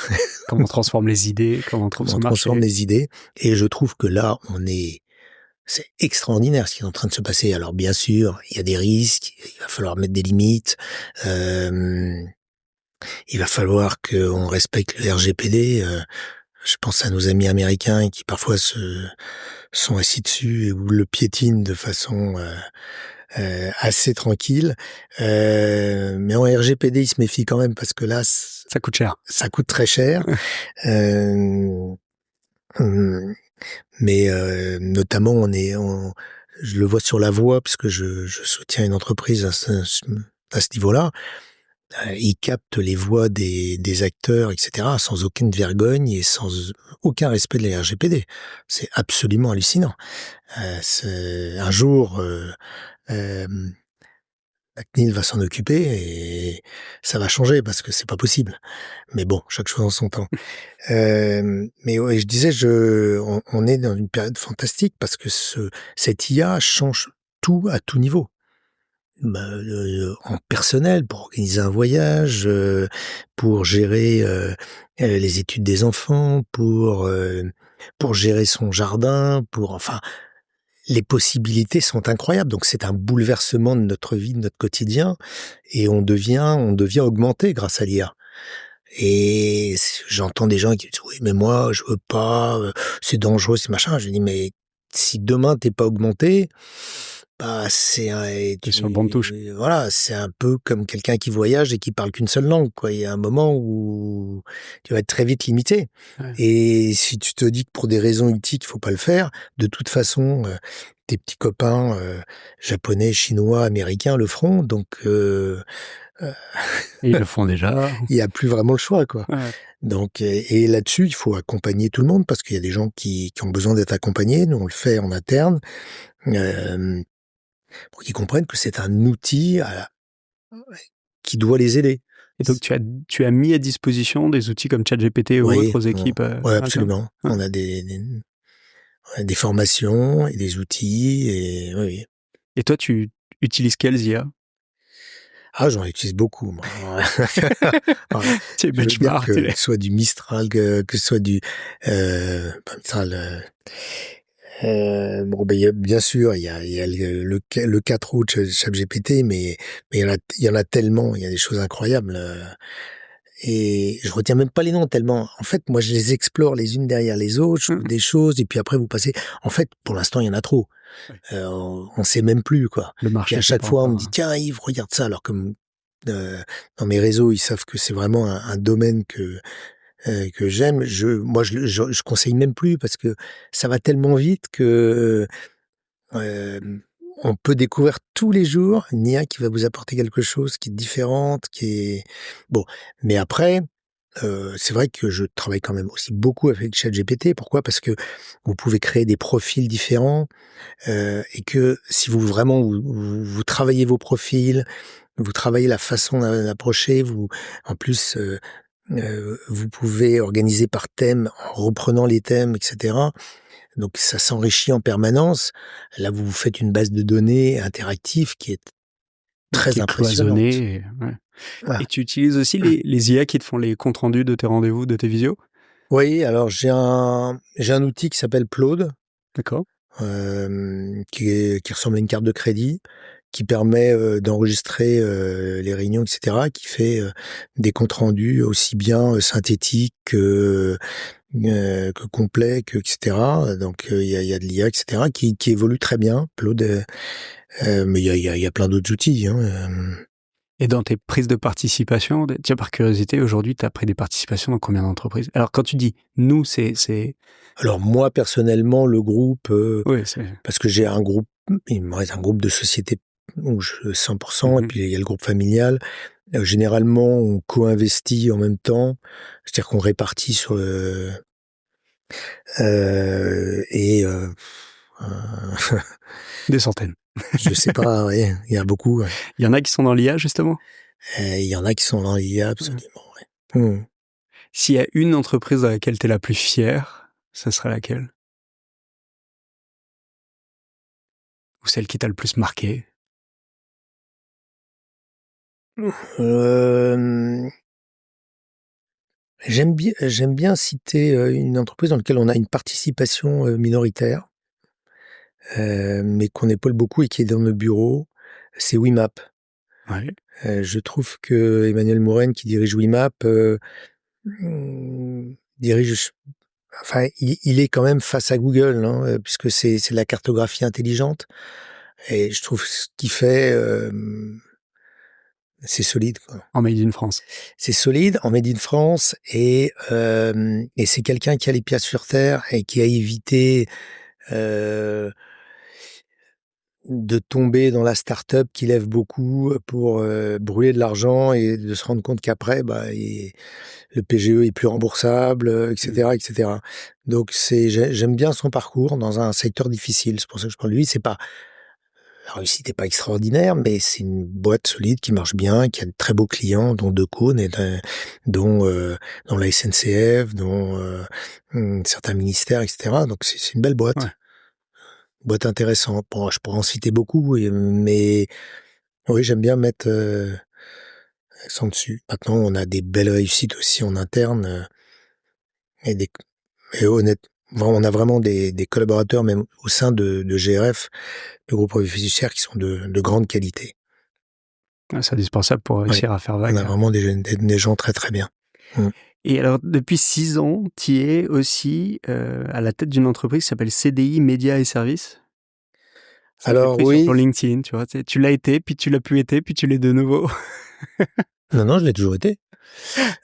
Comment on transforme les idées, comment on trouve comment on son transforme marché. les idées et je trouve que là, c'est extraordinaire ce qui est en train de se passer. Alors bien sûr, il y a des risques, il va falloir mettre des limites, il va falloir qu'on respecte le RGPD. Je pense à nos amis américains qui parfois se sont assis dessus ou le piétinent de façon assez tranquille. Mais en RGPD, ils se méfient quand même parce que là, Ça coûte cher. ça coûte très cher. Euh, hum, mais notamment, je le vois sur la voie parce que je soutiens une entreprise à ce niveau-là. Ils captent les voix des acteurs, etc., sans aucune vergogne et sans aucun respect de la RGPD. C'est absolument hallucinant. Un jour, la CNIL va s'en occuper et ça va changer parce que c'est pas possible. Mais bon, chaque chose en son temps. Mais ouais, je disais, on est dans une période fantastique parce que cette IA change tout à tout niveau. Bah, en personnel, pour organiser un voyage, pour gérer, les études des enfants, pour gérer son jardin, enfin, les possibilités sont incroyables. Donc c'est un bouleversement de notre vie, de notre quotidien et on devient augmenté grâce à l'IA. Et j'entends des gens qui disent: «Oui, mais moi, je veux pas, c'est dangereux, c'est machin». Je dis: «Mais si demain t'es pas augmenté, bah T'es sur le banc de touche. voilà, c'est un peu comme quelqu'un qui voyage et qui parle qu'une seule langue, quoi. Il y a un moment où tu vas être très vite limité. Ouais. Et si tu te dis que pour des raisons éthiques, il faut pas le faire, de toute façon, tes petits copains japonais, chinois, américains le feront, donc Et ils le font déjà. il y a plus vraiment le choix, quoi. Ouais. Donc, et là-dessus, il faut accompagner tout le monde parce qu'il y a des gens qui ont besoin d'être accompagnés. Nous, on le fait en interne pour qu'ils comprennent que c'est un outil qui doit les aider. Et donc, tu as mis à disposition des outils comme ChatGPT ou Oui, autres aux équipes ouais, internes. absolument. Ouais. On a des formations et des outils et oui. Et toi, tu utilises quelles IA? Ah, j'en utilise beaucoup, moi. Ouais. Tu es Je veux dire benchmark. que ce soit du Mistral, que ce soit du pas Mistral. Bon, ben, bien sûr, il y a le 4 de ChatGPT, mais il y en a tellement, il y a des choses incroyables. Et je retiens même pas les noms tellement. En fait, moi, je les explore les unes derrière les autres, je trouve des choses, et puis après, vous passez. En fait, pour l'instant, il y en a trop. Ouais. On sait même plus, quoi. Le Et marché, à c'est chaque pas fois, on me encore, dit, tiens, Yves, regarde ça. Alors comme dans mes réseaux, ils savent que c'est vraiment un domaine que j'aime. Moi, je conseille même plus parce que ça va tellement vite que on peut découvrir tous les jours une IA qui va vous apporter quelque chose qui est différente, qui est bon. Mais après, c'est vrai que je travaille quand même aussi beaucoup avec ChatGPT. Pourquoi? Parce que vous pouvez créer des profils différents et que si vous travaillez vos profils, vous travaillez la façon d'approcher, en plus, vous pouvez organiser par thème en reprenant les thèmes, etc. Donc ça s'enrichit en permanence. Là, vous vous faites une base de données interactive qui est qui très est impressionnante. cloisonné. Ouais. Voilà. Et tu utilises aussi les IA qui te font les comptes rendus de tes rendez-vous, de tes visios? Oui, alors j'ai un outil qui s'appelle Claude, D'accord. qui ressemble à une carte de crédit, qui permet d'enregistrer les réunions, etc., qui fait des comptes rendus aussi bien synthétiques que complet, etc. Donc il y a de l'IA, etc., qui évolue très bien. Claude, mais il y a plein d'autres outils. Et dans tes prises de participation, tiens, par curiosité, aujourd'hui, tu as pris des participations dans combien d'entreprises? Alors, quand tu dis nous, c'est... Alors moi, personnellement, le groupe, Oui, c'est... parce que j'ai un groupe, il me reste un groupe de sociétés où je 100%, et Mhm. puis il y a le groupe familial. Généralement, on co-investit en même temps, c'est-à-dire qu'on répartit sur le... et Des centaines. je sais pas, ouais, il y a beaucoup. Ouais. Il y en a qui sont dans l'IA, justement? Il y en a qui sont dans l'IA, absolument. Ouais. S'il y a une entreprise dans laquelle tu es la plus fière, ça serait laquelle? Ou celle qui t'a le plus marqué? Euh, j'aime bien citer une entreprise dans laquelle on a une participation minoritaire, mais qu'on épaule beaucoup et qui est dans nos bureaux. C'est Wimap. Ouais. Je trouve que Emmanuel Moren, qui dirige Wimap, dirige. Enfin, il est quand même face à Google, hein, puisque c'est de la cartographie intelligente. Et je trouve ce qu'il fait, c'est solide, quoi. En Made in France. C'est solide en Made in France et c'est quelqu'un qui a les pieds sur terre et qui a évité de tomber dans la start-up qui lève beaucoup pour brûler de l'argent et de se rendre compte qu'après, le PGE est plus remboursable, etc., etc. Donc j'aime bien son parcours dans un secteur difficile. C'est pour ça que je parle de lui. C'est pas La réussite n'est pas extraordinaire, mais c'est une boîte solide qui marche bien, qui a de très beaux clients, dont Decaunes, dont la SNCF, dont certains ministères, etc. Donc c'est une belle boîte. Ouais. Boîte intéressante. Bon, je pourrais en citer beaucoup, mais oui, j'aime bien mettre accent dessus. Maintenant, on a des belles réussites aussi en interne et on a vraiment des collaborateurs, même au sein de GRF, le groupe fiduciaire, qui sont de grande qualité. Ouais, c'est indispensable pour réussir à faire On a vague. vraiment des gens très très bien. Et alors, depuis 6 ans, tu es aussi à la tête d'une entreprise qui s'appelle CDI Médias et Services. Ça, je l'ai Alors pris sur ton oui, LinkedIn, tu vois. Tu l'as été, puis tu l'as pu été, puis tu l'es de nouveau. non, je l'ai toujours été.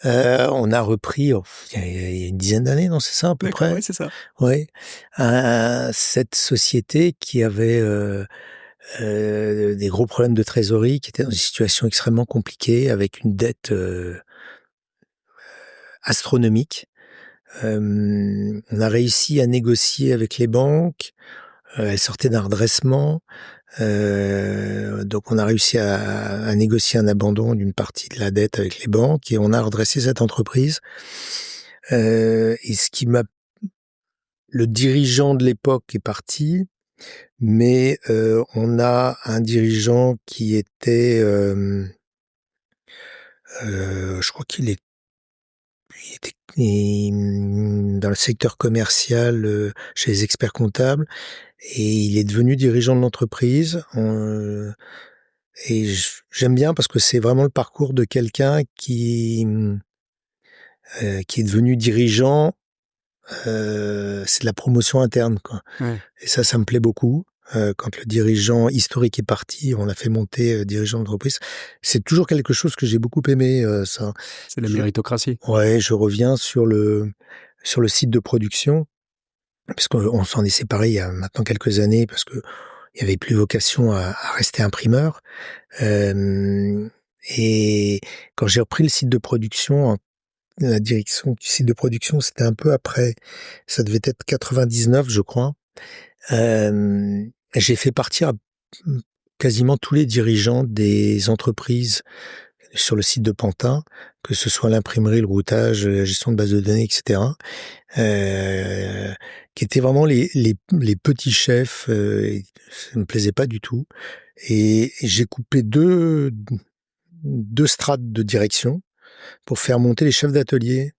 On a repris il y a une dizaine d'années, non, c'est ça à peu D'accord, près? ouais, c'est ça. Oui. Cette société qui avait des gros problèmes de trésorerie, qui était dans une situation extrêmement compliquée, avec une dette astronomique. On a réussi à négocier avec les banques. Elle sortait d'un redressement. Donc on a réussi à négocier un abandon d'une partie de la dette avec les banques et on a redressé cette entreprise. Et ce qui m'a, le dirigeant de l'époque est parti, mais on a un dirigeant qui était, je crois il était dans le secteur commercial chez les experts comptables et il est devenu dirigeant de l'entreprise. Et j'aime bien parce que c'est vraiment le parcours de quelqu'un qui est devenu dirigeant. C'est de la promotion interne, quoi. Ouais, Et ça me plaît beaucoup. Quand le dirigeant historique est parti, on a fait monter dirigeant d'entreprise. C'est toujours quelque chose que j'ai beaucoup aimé, ça. c'est la Je, méritocratie. ouais, je reviens sur le site de production, parce qu'on s'en est séparé il y a maintenant quelques années, parce que il y avait plus vocation à rester imprimeur. Et quand j'ai repris le site de production, la direction du site de production, c'était un peu après. Ça devait être 99, je crois. J'ai fait partir quasiment tous les dirigeants des entreprises sur le site de Pantin, que ce soit l'imprimerie, le routage, la gestion de base de données, etc. Qui étaient vraiment les petits chefs. Ça me plaisait pas du tout. Et j'ai coupé deux strates de direction pour faire monter les chefs d'atelier,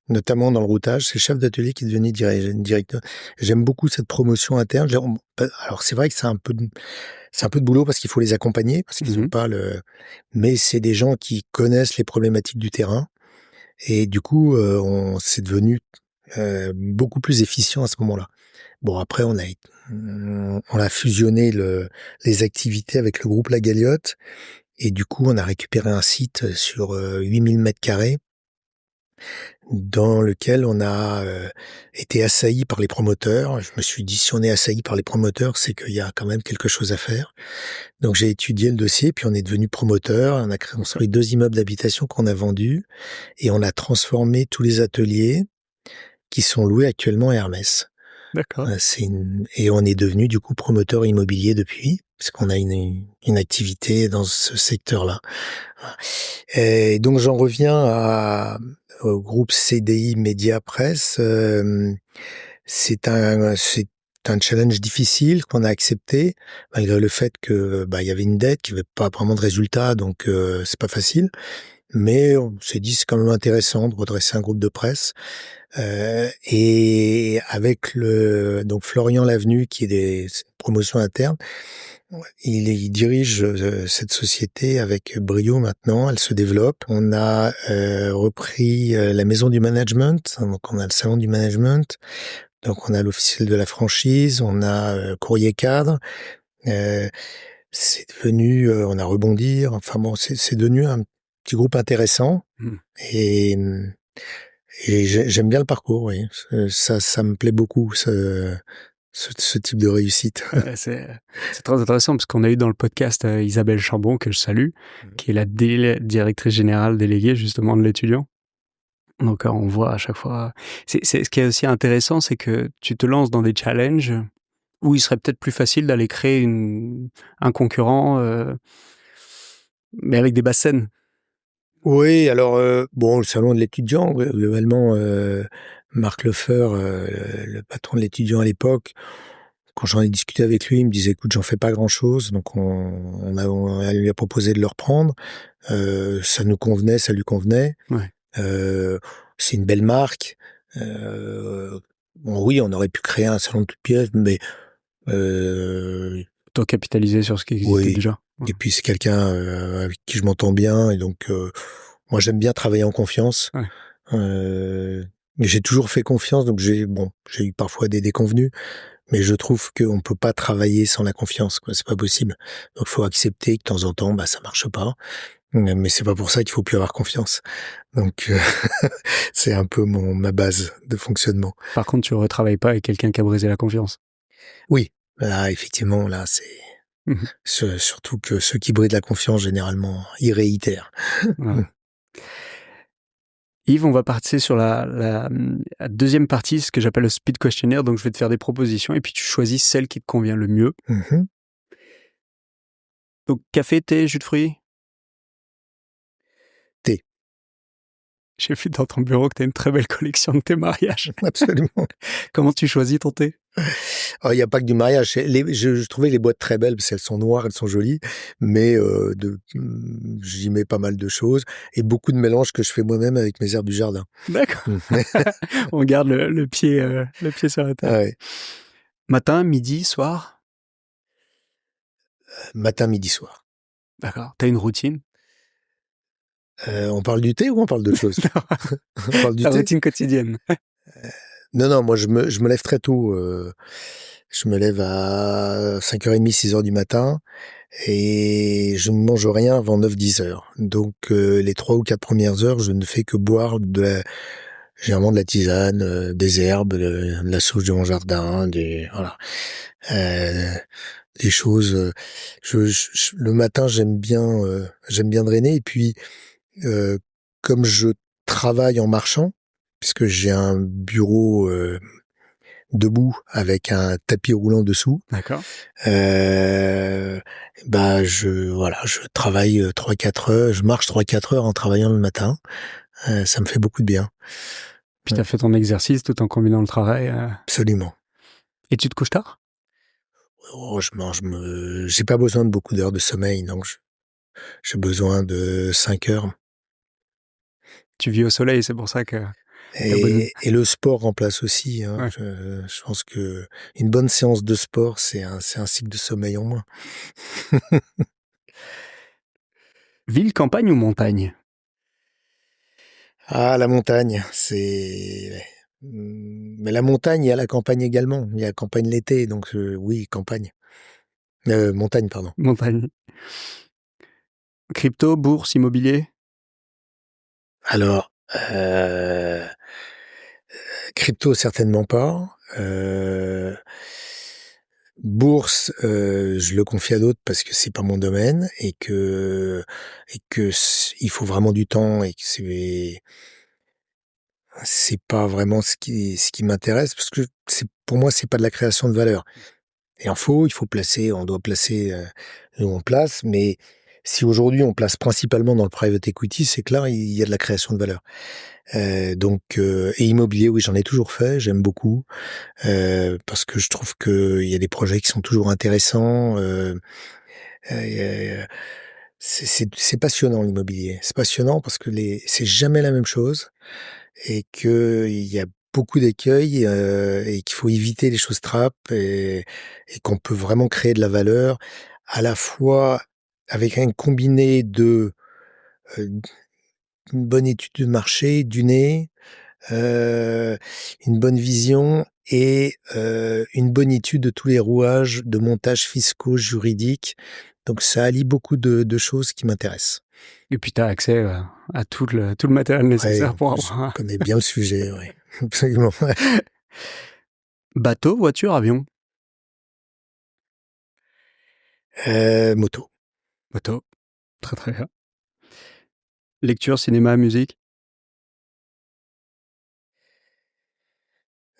notamment dans le routage. C'est le chef d'atelier qui est devenu directeur. J'aime beaucoup cette promotion interne. Alors c'est vrai que c'est un peu de boulot parce qu'il faut les accompagner, parce qu'ils ont pas mais c'est des gens qui connaissent les problématiques du terrain. Et du coup, c'est devenu beaucoup plus efficient à ce moment-là. Bon, après, on a fusionné les activités avec le groupe La Galiote. Et du coup, on a récupéré un site sur 8000 mètres carrés dans lequel on a été assailli par les promoteurs. Je me suis dit, si on est assailli par les promoteurs, c'est qu'il y a quand même quelque chose à faire. Donc j'ai étudié le dossier, puis on est devenu promoteur. On a construit 2 immeubles d'habitation qu'on a vendus et on a transformé tous les ateliers qui sont loués actuellement à Hermès. D'accord. Et on est devenu du coup promoteur immobilier depuis, parce qu'on a une activité dans ce secteur-là. Et donc j'en reviens au groupe CDI Média Presse. C'est un challenge difficile qu'on a accepté, malgré le fait que il y avait une dette, qu'il n'y avait pas vraiment de résultat, donc c'est pas facile. Mais on s'est dit c'est quand même intéressant de redresser un groupe de presse. Et avec donc Florian Lavenu qui est c'est une promotion interne, il dirige cette société avec brio maintenant. Elle se développe. On a repris la maison du management, donc on a le salon du management. Donc on a l'officiel de la franchise, on a courrier cadre. C'est devenu, on a rebondi. Enfin bon, c'est devenu un petit groupe intéressant. Et j'aime bien le parcours, oui. Ça me plaît beaucoup, ce type de réussite. Ouais, c'est très intéressant parce qu'on a eu dans le podcast Isabelle Chambon, que je salue, qui est la directrice générale déléguée justement de l'étudiant. Donc on voit à chaque fois... Ce qui est aussi intéressant, c'est que tu te lances dans des challenges où il serait peut-être plus facile d'aller créer un concurrent, mais avec des basses scènes. Oui, alors bon, le salon de l'étudiant, globalement, Marc Lefeur, le patron de l'étudiant à l'époque, quand j'en ai discuté avec lui, il me disait, écoute, j'en fais pas grand-chose, donc on lui a proposé de le reprendre. Ça nous convenait, ça lui convenait. Ouais. C'est une belle marque. Bon, oui, on aurait pu créer un salon de toutes pièces, mais Plutôt capitaliser sur ce qui existait oui. déjà. Ouais. Et puis c'est quelqu'un avec qui je m'entends bien, et donc moi j'aime bien travailler en confiance. Ouais. Mais j'ai toujours fait confiance, donc j'ai eu parfois des déconvenues, mais je trouve qu'on peut pas travailler sans la confiance, quoi. C'est pas possible. Donc faut accepter que de temps en temps, ça marche pas. Mais c'est pas pour ça qu'il faut plus avoir confiance. Donc c'est un peu ma base de fonctionnement. Par contre, tu retravailles pas avec quelqu'un qui a brisé la confiance. Oui, là effectivement, là c'est Mhm. surtout que ceux qui brisent la confiance généralement, ils réitèrent. Voilà. Yves, on va partir sur la deuxième partie, ce que j'appelle le speed questionnaire. Donc, je vais te faire des propositions et puis tu choisis celle qui te convient le mieux. Mhm. Donc, café, thé, jus de fruits. Thé. J'ai vu dans ton bureau que tu as une très belle collection de tes mariages. Absolument. Comment tu choisis ton thé? Il n'y a pas que du mariage. Je trouvais les boîtes très belles parce qu'elles sont noires, elles sont jolies, mais j'y mets pas mal de choses et beaucoup de mélanges que je fais moi-même avec mes herbes du jardin. D'accord. On garde le pied sur la table. Ah ouais. Matin, midi, soir. Matin, midi, soir. D'accord. T'as une routine? On parle du thé ou on parle d'autre chose? On parle du Ta thé? routine quotidienne. Non, moi je me lève très tôt. Je me lève à 5h30, 6h du matin et je ne mange rien avant 9-10h. Donc les 3 ou 4 premières heures, je ne fais que boire généralement de la tisane, des herbes, de la sauge de mon jardin, voilà. Des choses. Le matin, j'aime bien drainer. Et puis, comme je travaille en marchant, puisque j'ai un bureau debout avec un tapis roulant dessous, D'accord. je travaille 3-4 heures, je marche 3-4 heures en travaillant le matin. Ça me fait beaucoup de bien. Puis t'as fait ton exercice tout en combinant le travail. Absolument. Et tu te couches tard? Oh, j'ai pas besoin de beaucoup d'heures de sommeil, donc j'ai besoin de 5 heures. Tu vis au soleil, c'est pour ça que t'as bonne... Et le sport remplace aussi, hein. Ouais. Je pense que une bonne séance de sport, c'est un cycle de sommeil en moins. Ville, campagne ou montagne? Ah, la montagne, mais la montagne, il y a la campagne également. Il y a la campagne l'été, donc oui, campagne. Montagne, pardon. Montagne. Crypto, bourse, immobilier? Alors, crypto, certainement pas. Bourse, je le confie à d'autres parce que c'est pas mon domaine il faut vraiment du temps et que c'est pas vraiment ce qui m'intéresse parce que pour moi, c'est pas de la création de valeur. On doit placer où on place, mais si aujourd'hui on place principalement dans le private equity, c'est que là, il y a de la création de valeur. Et immobilier, oui, j'en ai toujours fait, j'aime beaucoup, parce que je trouve qu'il y a des projets qui sont toujours intéressants. Euh, c'est passionnant l'immobilier. C'est passionnant parce que c'est jamais la même chose et que il y a beaucoup d'écueils et qu'il faut éviter les choses trappes et qu'on peut vraiment créer de la valeur à la fois avec un combiné de une bonne étude de marché, du nez, une bonne vision et une bonne étude de tous les rouages de montage fiscaux, juridiques. Donc ça allie beaucoup de choses qui m'intéressent. Et puis t'as accès à tout le matériel nécessaire Ouais, pour je avoir... connais bien le sujet, oui, absolument. Bateau, voiture, avion? Moto. Bateau. Très très bien. Lecture, cinéma, musique?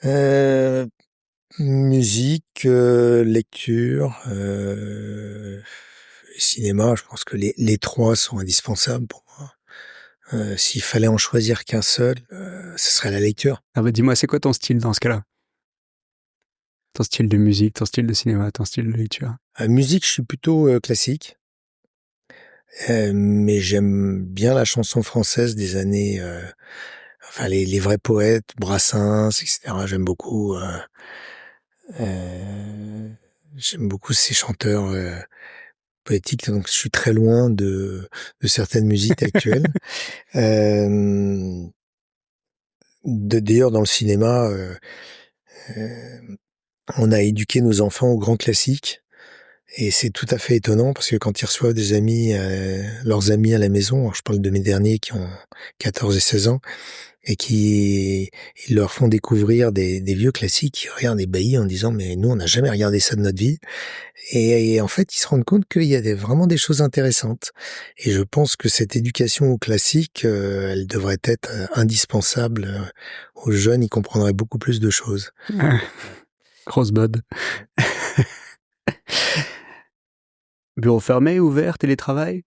Euh, Musique, lecture, cinéma, je pense que les trois sont indispensables pour moi. S'il fallait en choisir qu'un seul, ce serait la lecture. Ah bah dis-moi, c'est quoi ton style dans ce cas-là? Ton style de musique, ton style de cinéma, ton style de lecture? Musique, je suis plutôt classique, mais j'aime bien la chanson française des années, enfin les vrais poètes, Brassens, etc. Euh, j'aime beaucoup ces chanteurs poétiques, donc je suis très loin de certaines musiques actuelles. D'ailleurs, dans le cinéma, on a éduqué nos enfants aux grands classiques. Et c'est tout à fait étonnant parce que quand ils reçoivent des amis, leurs amis à la maison, alors je parle de mes derniers qui ont 14 et 16 ans, et ils leur font découvrir des vieux classiques, ils regardent ébahis en disant mais nous on n'a jamais regardé ça de notre vie. Et en fait ils se rendent compte qu'il y a vraiment des choses intéressantes. Et je pense que cette éducation au classique, elle devrait être indispensable aux jeunes, ils comprendraient beaucoup plus de choses. Grosse bod. Bureau fermé, ouvert, télétravail?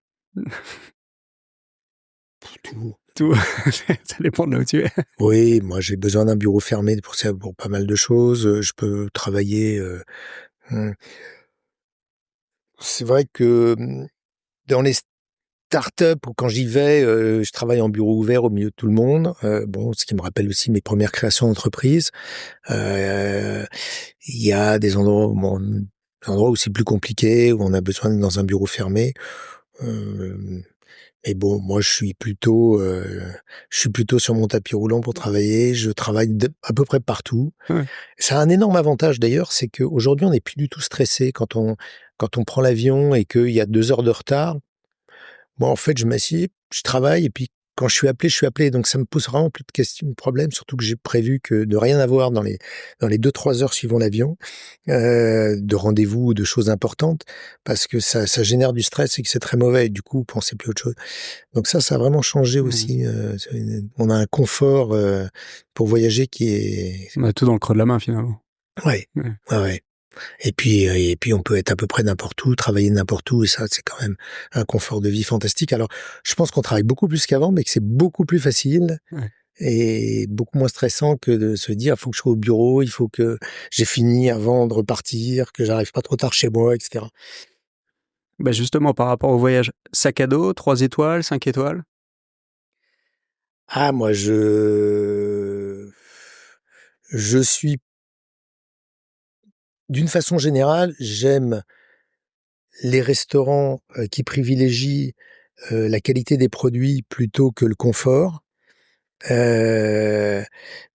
Tout. Ça dépend de là où tu es. Oui, moi j'ai besoin d'un bureau fermé pour ça, pour pas mal de choses. Je peux travailler. C'est vrai que dans les startups ou quand j'y vais, je travaille en bureau ouvert au milieu de tout le monde. Bon, ce qui me rappelle aussi mes premières créations d'entreprise. Il y a des endroits, des endroits où c'est plus compliqué, où on a besoin d'être dans un bureau fermé. Mais bon, moi, je suis plutôt sur mon tapis roulant pour travailler. Je travaille à peu près partout. Ouais. Ça a un énorme avantage d'ailleurs, c'est qu'aujourd'hui, on n'est plus du tout stressé quand on prend l'avion et qu'il y a 2 heures de retard. Moi, en fait, je m'assieds, je travaille et puis quand je suis appelé, je suis appelé. Donc ça me pose vraiment plus de questions, de problèmes, surtout que j'ai prévu que de rien avoir dans les 2-3 heures suivant l'avion, de rendez-vous ou de choses importantes, parce que ça génère du stress et que c'est très mauvais. Et du coup, pensez plus à autre chose. Donc ça a vraiment changé aussi. On a un confort pour voyager qui est... On a tout dans le creux de la main finalement. Ouais. Et puis on peut être à peu près n'importe où, travailler n'importe où, et ça, c'est quand même un confort de vie fantastique. Alors, je pense qu'on travaille beaucoup plus qu'avant, mais que c'est beaucoup plus facile et beaucoup moins stressant que de se dire, il faut que je sois au bureau, il faut que j'ai fini avant de repartir, que j'arrive pas trop tard chez moi, etc. Bah justement, par rapport au voyage, sac à dos, 3 étoiles, 5 étoiles? Ah, moi, je suis, d'une façon générale, j'aime les restaurants qui privilégient la qualité des produits plutôt que le confort.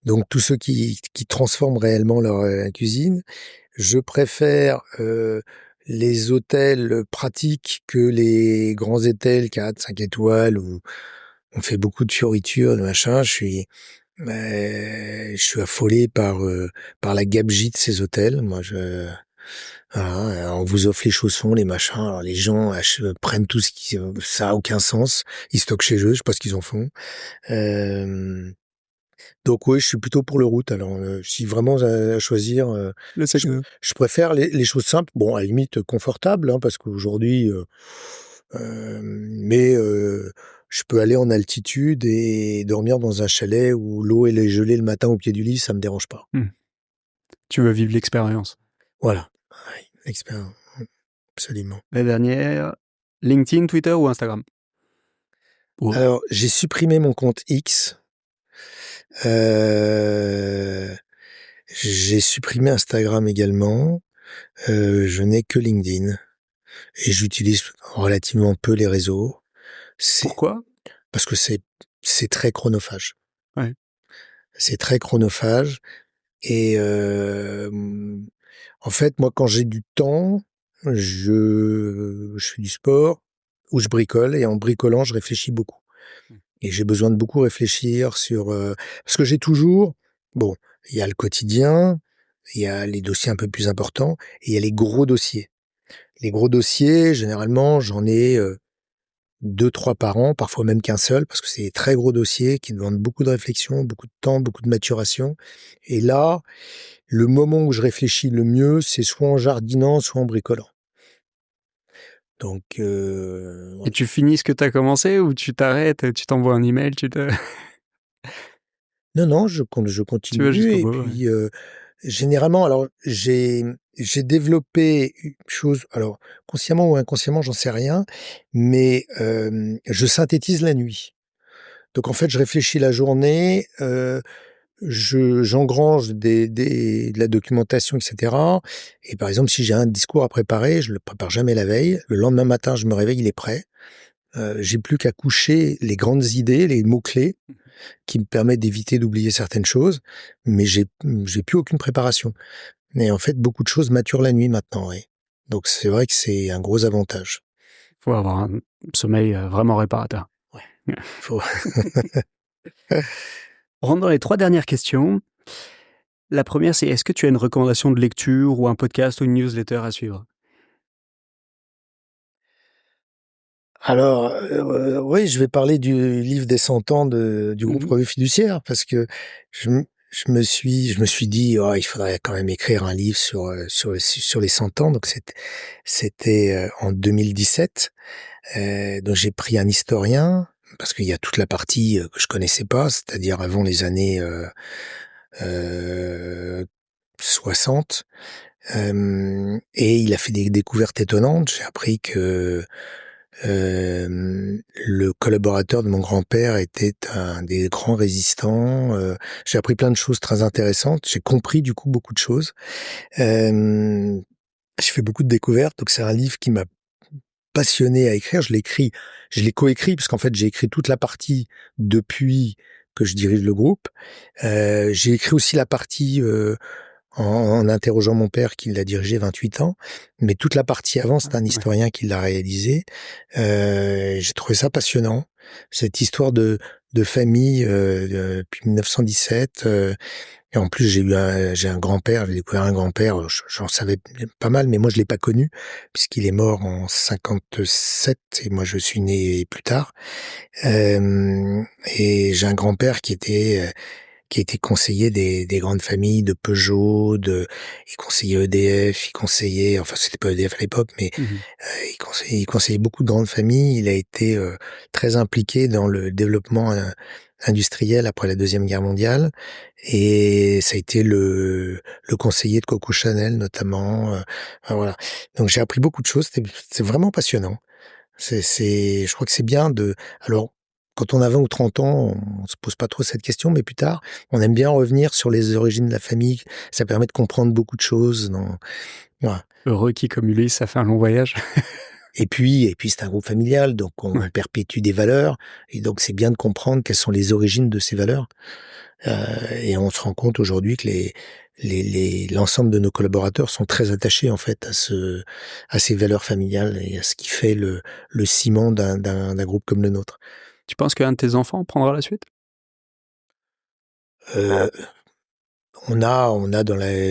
Donc tous ceux qui transforment réellement leur cuisine. Je préfère les hôtels pratiques que les grands hôtels 4, 5 étoiles où on fait beaucoup de fioritures, de machin. Je suis affolé par la gabegie de ces hôtels. Moi, voilà, on vous offre les chaussons, les machins. Alors les gens prennent tout ce qui, ça a aucun sens. Ils stockent chez eux, je sais pas ce qu'ils en font. Donc oui, je suis plutôt pour le route. Alors, si vraiment à choisir, Le sac à dos. je préfère les choses simples. Bon, à la limite confortables, hein, parce qu'aujourd'hui, mais je peux aller en altitude et dormir dans un chalet où l'eau elle est gelée le matin au pied du lit, ça me dérange pas. Tu veux vivre l'expérience. Voilà, ouais, l'expérience, absolument. La dernière, LinkedIn, Twitter ou Instagram? Ouais. Alors, j'ai supprimé mon compte X. J'ai supprimé Instagram également. Je n'ai que LinkedIn et j'utilise relativement peu les réseaux. Pourquoi? Parce que c'est très chronophage. Ouais. C'est très chronophage et en fait, moi, quand j'ai du temps, je fais du sport ou je bricole et en bricolant, je réfléchis beaucoup. Et j'ai besoin de beaucoup réfléchir sur parce que j'ai toujours bon, il y a le quotidien, il y a les dossiers un peu plus importants et il y a les gros dossiers. Les gros dossiers, généralement, j'en ai 2-3 par an, parfois même qu'un seul, parce que c'est des très gros dossiers qui demandent beaucoup de réflexion, beaucoup de temps, beaucoup de maturation. Et là, le moment où je réfléchis le mieux, c'est soit en jardinant, soit en bricolant. Donc, Et tu finis ce que tu as commencé ou tu t'arrêtes, tu t'envoies un email, non, je Tu vas continue jusqu'au et bout, puis, généralement, alors j'ai développé une chose, alors consciemment ou inconsciemment, j'en sais rien, mais je synthétise la nuit. Donc en fait, je réfléchis la journée, j'engrange de la documentation, etc. Et par exemple, si j'ai un discours à préparer, je le prépare jamais la veille. Le lendemain matin, je me réveille, il est prêt. J'ai plus qu'à coucher les grandes idées, les mots-clés. qui me permet d'éviter d'oublier certaines choses, mais j'ai plus aucune préparation. Et en fait, beaucoup de choses maturent la nuit maintenant, oui. Donc c'est vrai que c'est un gros avantage. Faut avoir un sommeil vraiment réparateur. Ouais. Faut... On rentre dans les 3 dernières questions. La première, c'est est-ce que tu as une recommandation de lecture ou un podcast ou une newsletter à suivre? Alors, oui, je vais parler du livre des 100 ans du groupe Revue Fiduciaire, parce que je me suis dit: «Oh, il faudrait quand même écrire un livre sur les 100 ans». Donc c'était en 2017. Donc j'ai pris un historien, parce qu'il y a toute la partie que je connaissais pas, c'est-à-dire avant les années heu, 60. Et il a fait des découvertes étonnantes. J'ai appris que le collaborateur de mon grand-père était un des grands résistants. J'ai appris plein de choses très intéressantes. J'ai compris du coup beaucoup de choses. J'ai fait beaucoup de découvertes, donc c'est un livre qui m'a passionné à écrire. Je l'ai coécrit, parce qu'en fait j'ai écrit toute la partie depuis que je dirige le groupe. J'ai écrit aussi la partie en interrogeant mon père qui l'a dirigé 28 ans, mais toute la partie avant, c'est un historien qui l'a réalisé. J'ai trouvé ça passionnant, cette histoire de famille depuis 1917. Et en plus, j'ai un grand-père, j'ai découvert un grand-père, j'en savais pas mal, mais moi je l'ai pas connu, puisqu'il est mort en 57 et moi je suis né plus tard. Et j'ai un grand-père qui était conseiller des grandes familles de Peugeot, il conseillait EDF, il conseillait, enfin c'était pas EDF à l'époque, mais il conseillait beaucoup de grandes familles. Il a été très impliqué dans le développement industriel après la Deuxième Guerre mondiale, et ça a été le conseiller de Coco Chanel notamment. Enfin, voilà. Donc j'ai appris beaucoup de choses. C'est vraiment passionnant. Je crois que c'est bien alors, quand on a 20 ou 30 ans, on se pose pas trop cette question, mais plus tard, on aime bien revenir sur les origines de la famille. Ça permet de comprendre beaucoup de choses. Voilà. Heureux qui, comme Ulysse, a fait un long voyage. Et puis c'est un groupe familial, donc on perpétue des valeurs, et donc c'est bien de comprendre quelles sont les origines de ces valeurs. Et on se rend compte aujourd'hui que l'ensemble de nos collaborateurs sont très attachés en fait à ces valeurs familiales et à ce qui fait le ciment d'un groupe comme le nôtre. Tu penses qu'un de tes enfants prendra la suite? On a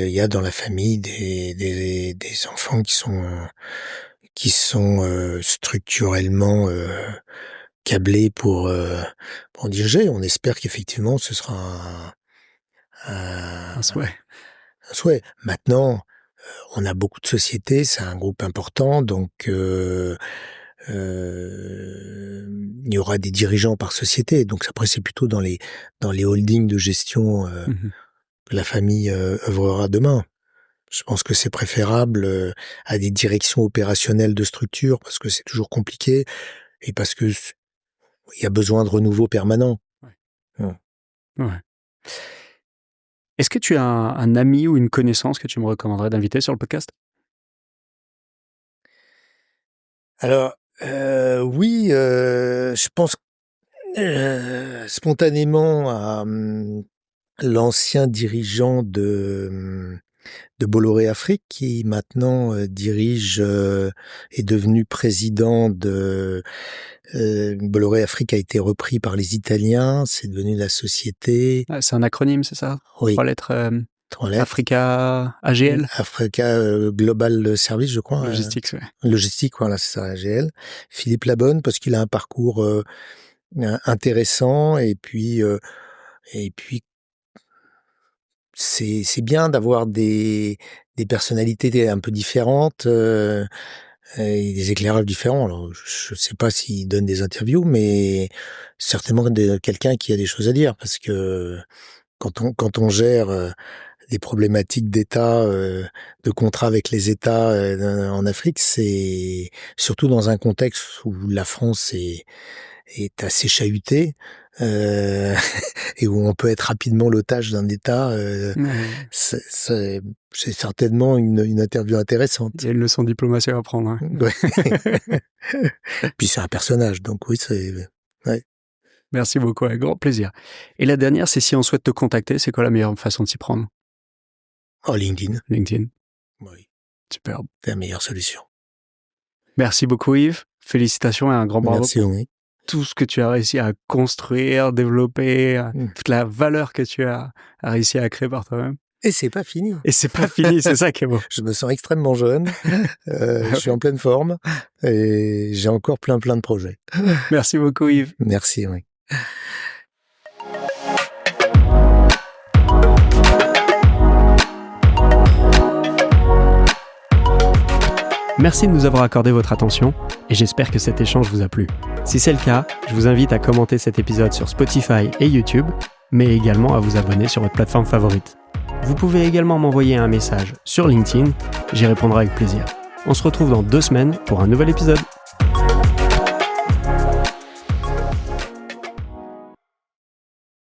il y a dans la famille des enfants qui sont structurellement câblés pour diriger. On espère qu'effectivement ce sera Un souhait. un souhait. Maintenant, on a beaucoup de sociétés, c'est un groupe important, donc il y aura des dirigeants par société. Donc après, c'est plutôt dans les holdings de gestion que la famille œuvrera demain. Je pense que c'est préférable à des directions opérationnelles de structure, parce que c'est toujours compliqué et parce que il y a besoin de renouveau permanent. Ouais. Ouais. Est-ce que tu as un ami ou une connaissance que tu me recommanderais d'inviter sur le podcast? Alors, oui, je pense spontanément à l'ancien dirigeant de Bolloré Afrique, qui maintenant est devenu président de Bolloré Afrique. A été repris par les Italiens, c'est devenu la société. Ah, c'est un acronyme, c'est ça? Oui, 3 lettres, 3 lettres. Africa AGL? Africa Global Service, je crois. Logistics, ouais. Logistique, voilà, c'est ça, AGL. Philippe Labonne, parce qu'il a un parcours intéressant, et puis c'est bien d'avoir des personnalités un peu différentes et des éclairages différents. Alors, je sais pas s'il donne des interviews, mais certainement quelqu'un qui a des choses à dire, parce que quand on gère des problématiques d'État, de contrats avec les États en Afrique, c'est surtout dans un contexte où la France est assez chahutée, et où on peut être rapidement l'otage d'un État. C'est certainement une interview intéressante. Il y a une leçon de diplomatie à apprendre. Hein. Ouais. Puis c'est un personnage, donc oui, ouais. Merci beaucoup, avec grand plaisir. Et la dernière, c'est si on souhaite te contacter, c'est quoi la meilleure façon de s'y prendre? Oh, LinkedIn. LinkedIn. Oui, Superbe. c'est la meilleure solution. Merci beaucoup Yves. Félicitations et un grand bravo Merci, pour oui. tout ce que tu as réussi à construire, développer, toute la valeur que tu as réussi à créer par toi-même. Et c'est pas fini. Et c'est pas fini, c'est ça qui est beau. Je me sens extrêmement jeune, je suis en pleine forme et j'ai encore plein de projets. Merci beaucoup Yves. Merci, oui. Merci de nous avoir accordé votre attention et j'espère que cet échange vous a plu. Si c'est le cas, je vous invite à commenter cet épisode sur Spotify et YouTube, mais également à vous abonner sur votre plateforme favorite. Vous pouvez également m'envoyer un message sur LinkedIn, j'y répondrai avec plaisir. On se retrouve dans 2 semaines pour un nouvel épisode.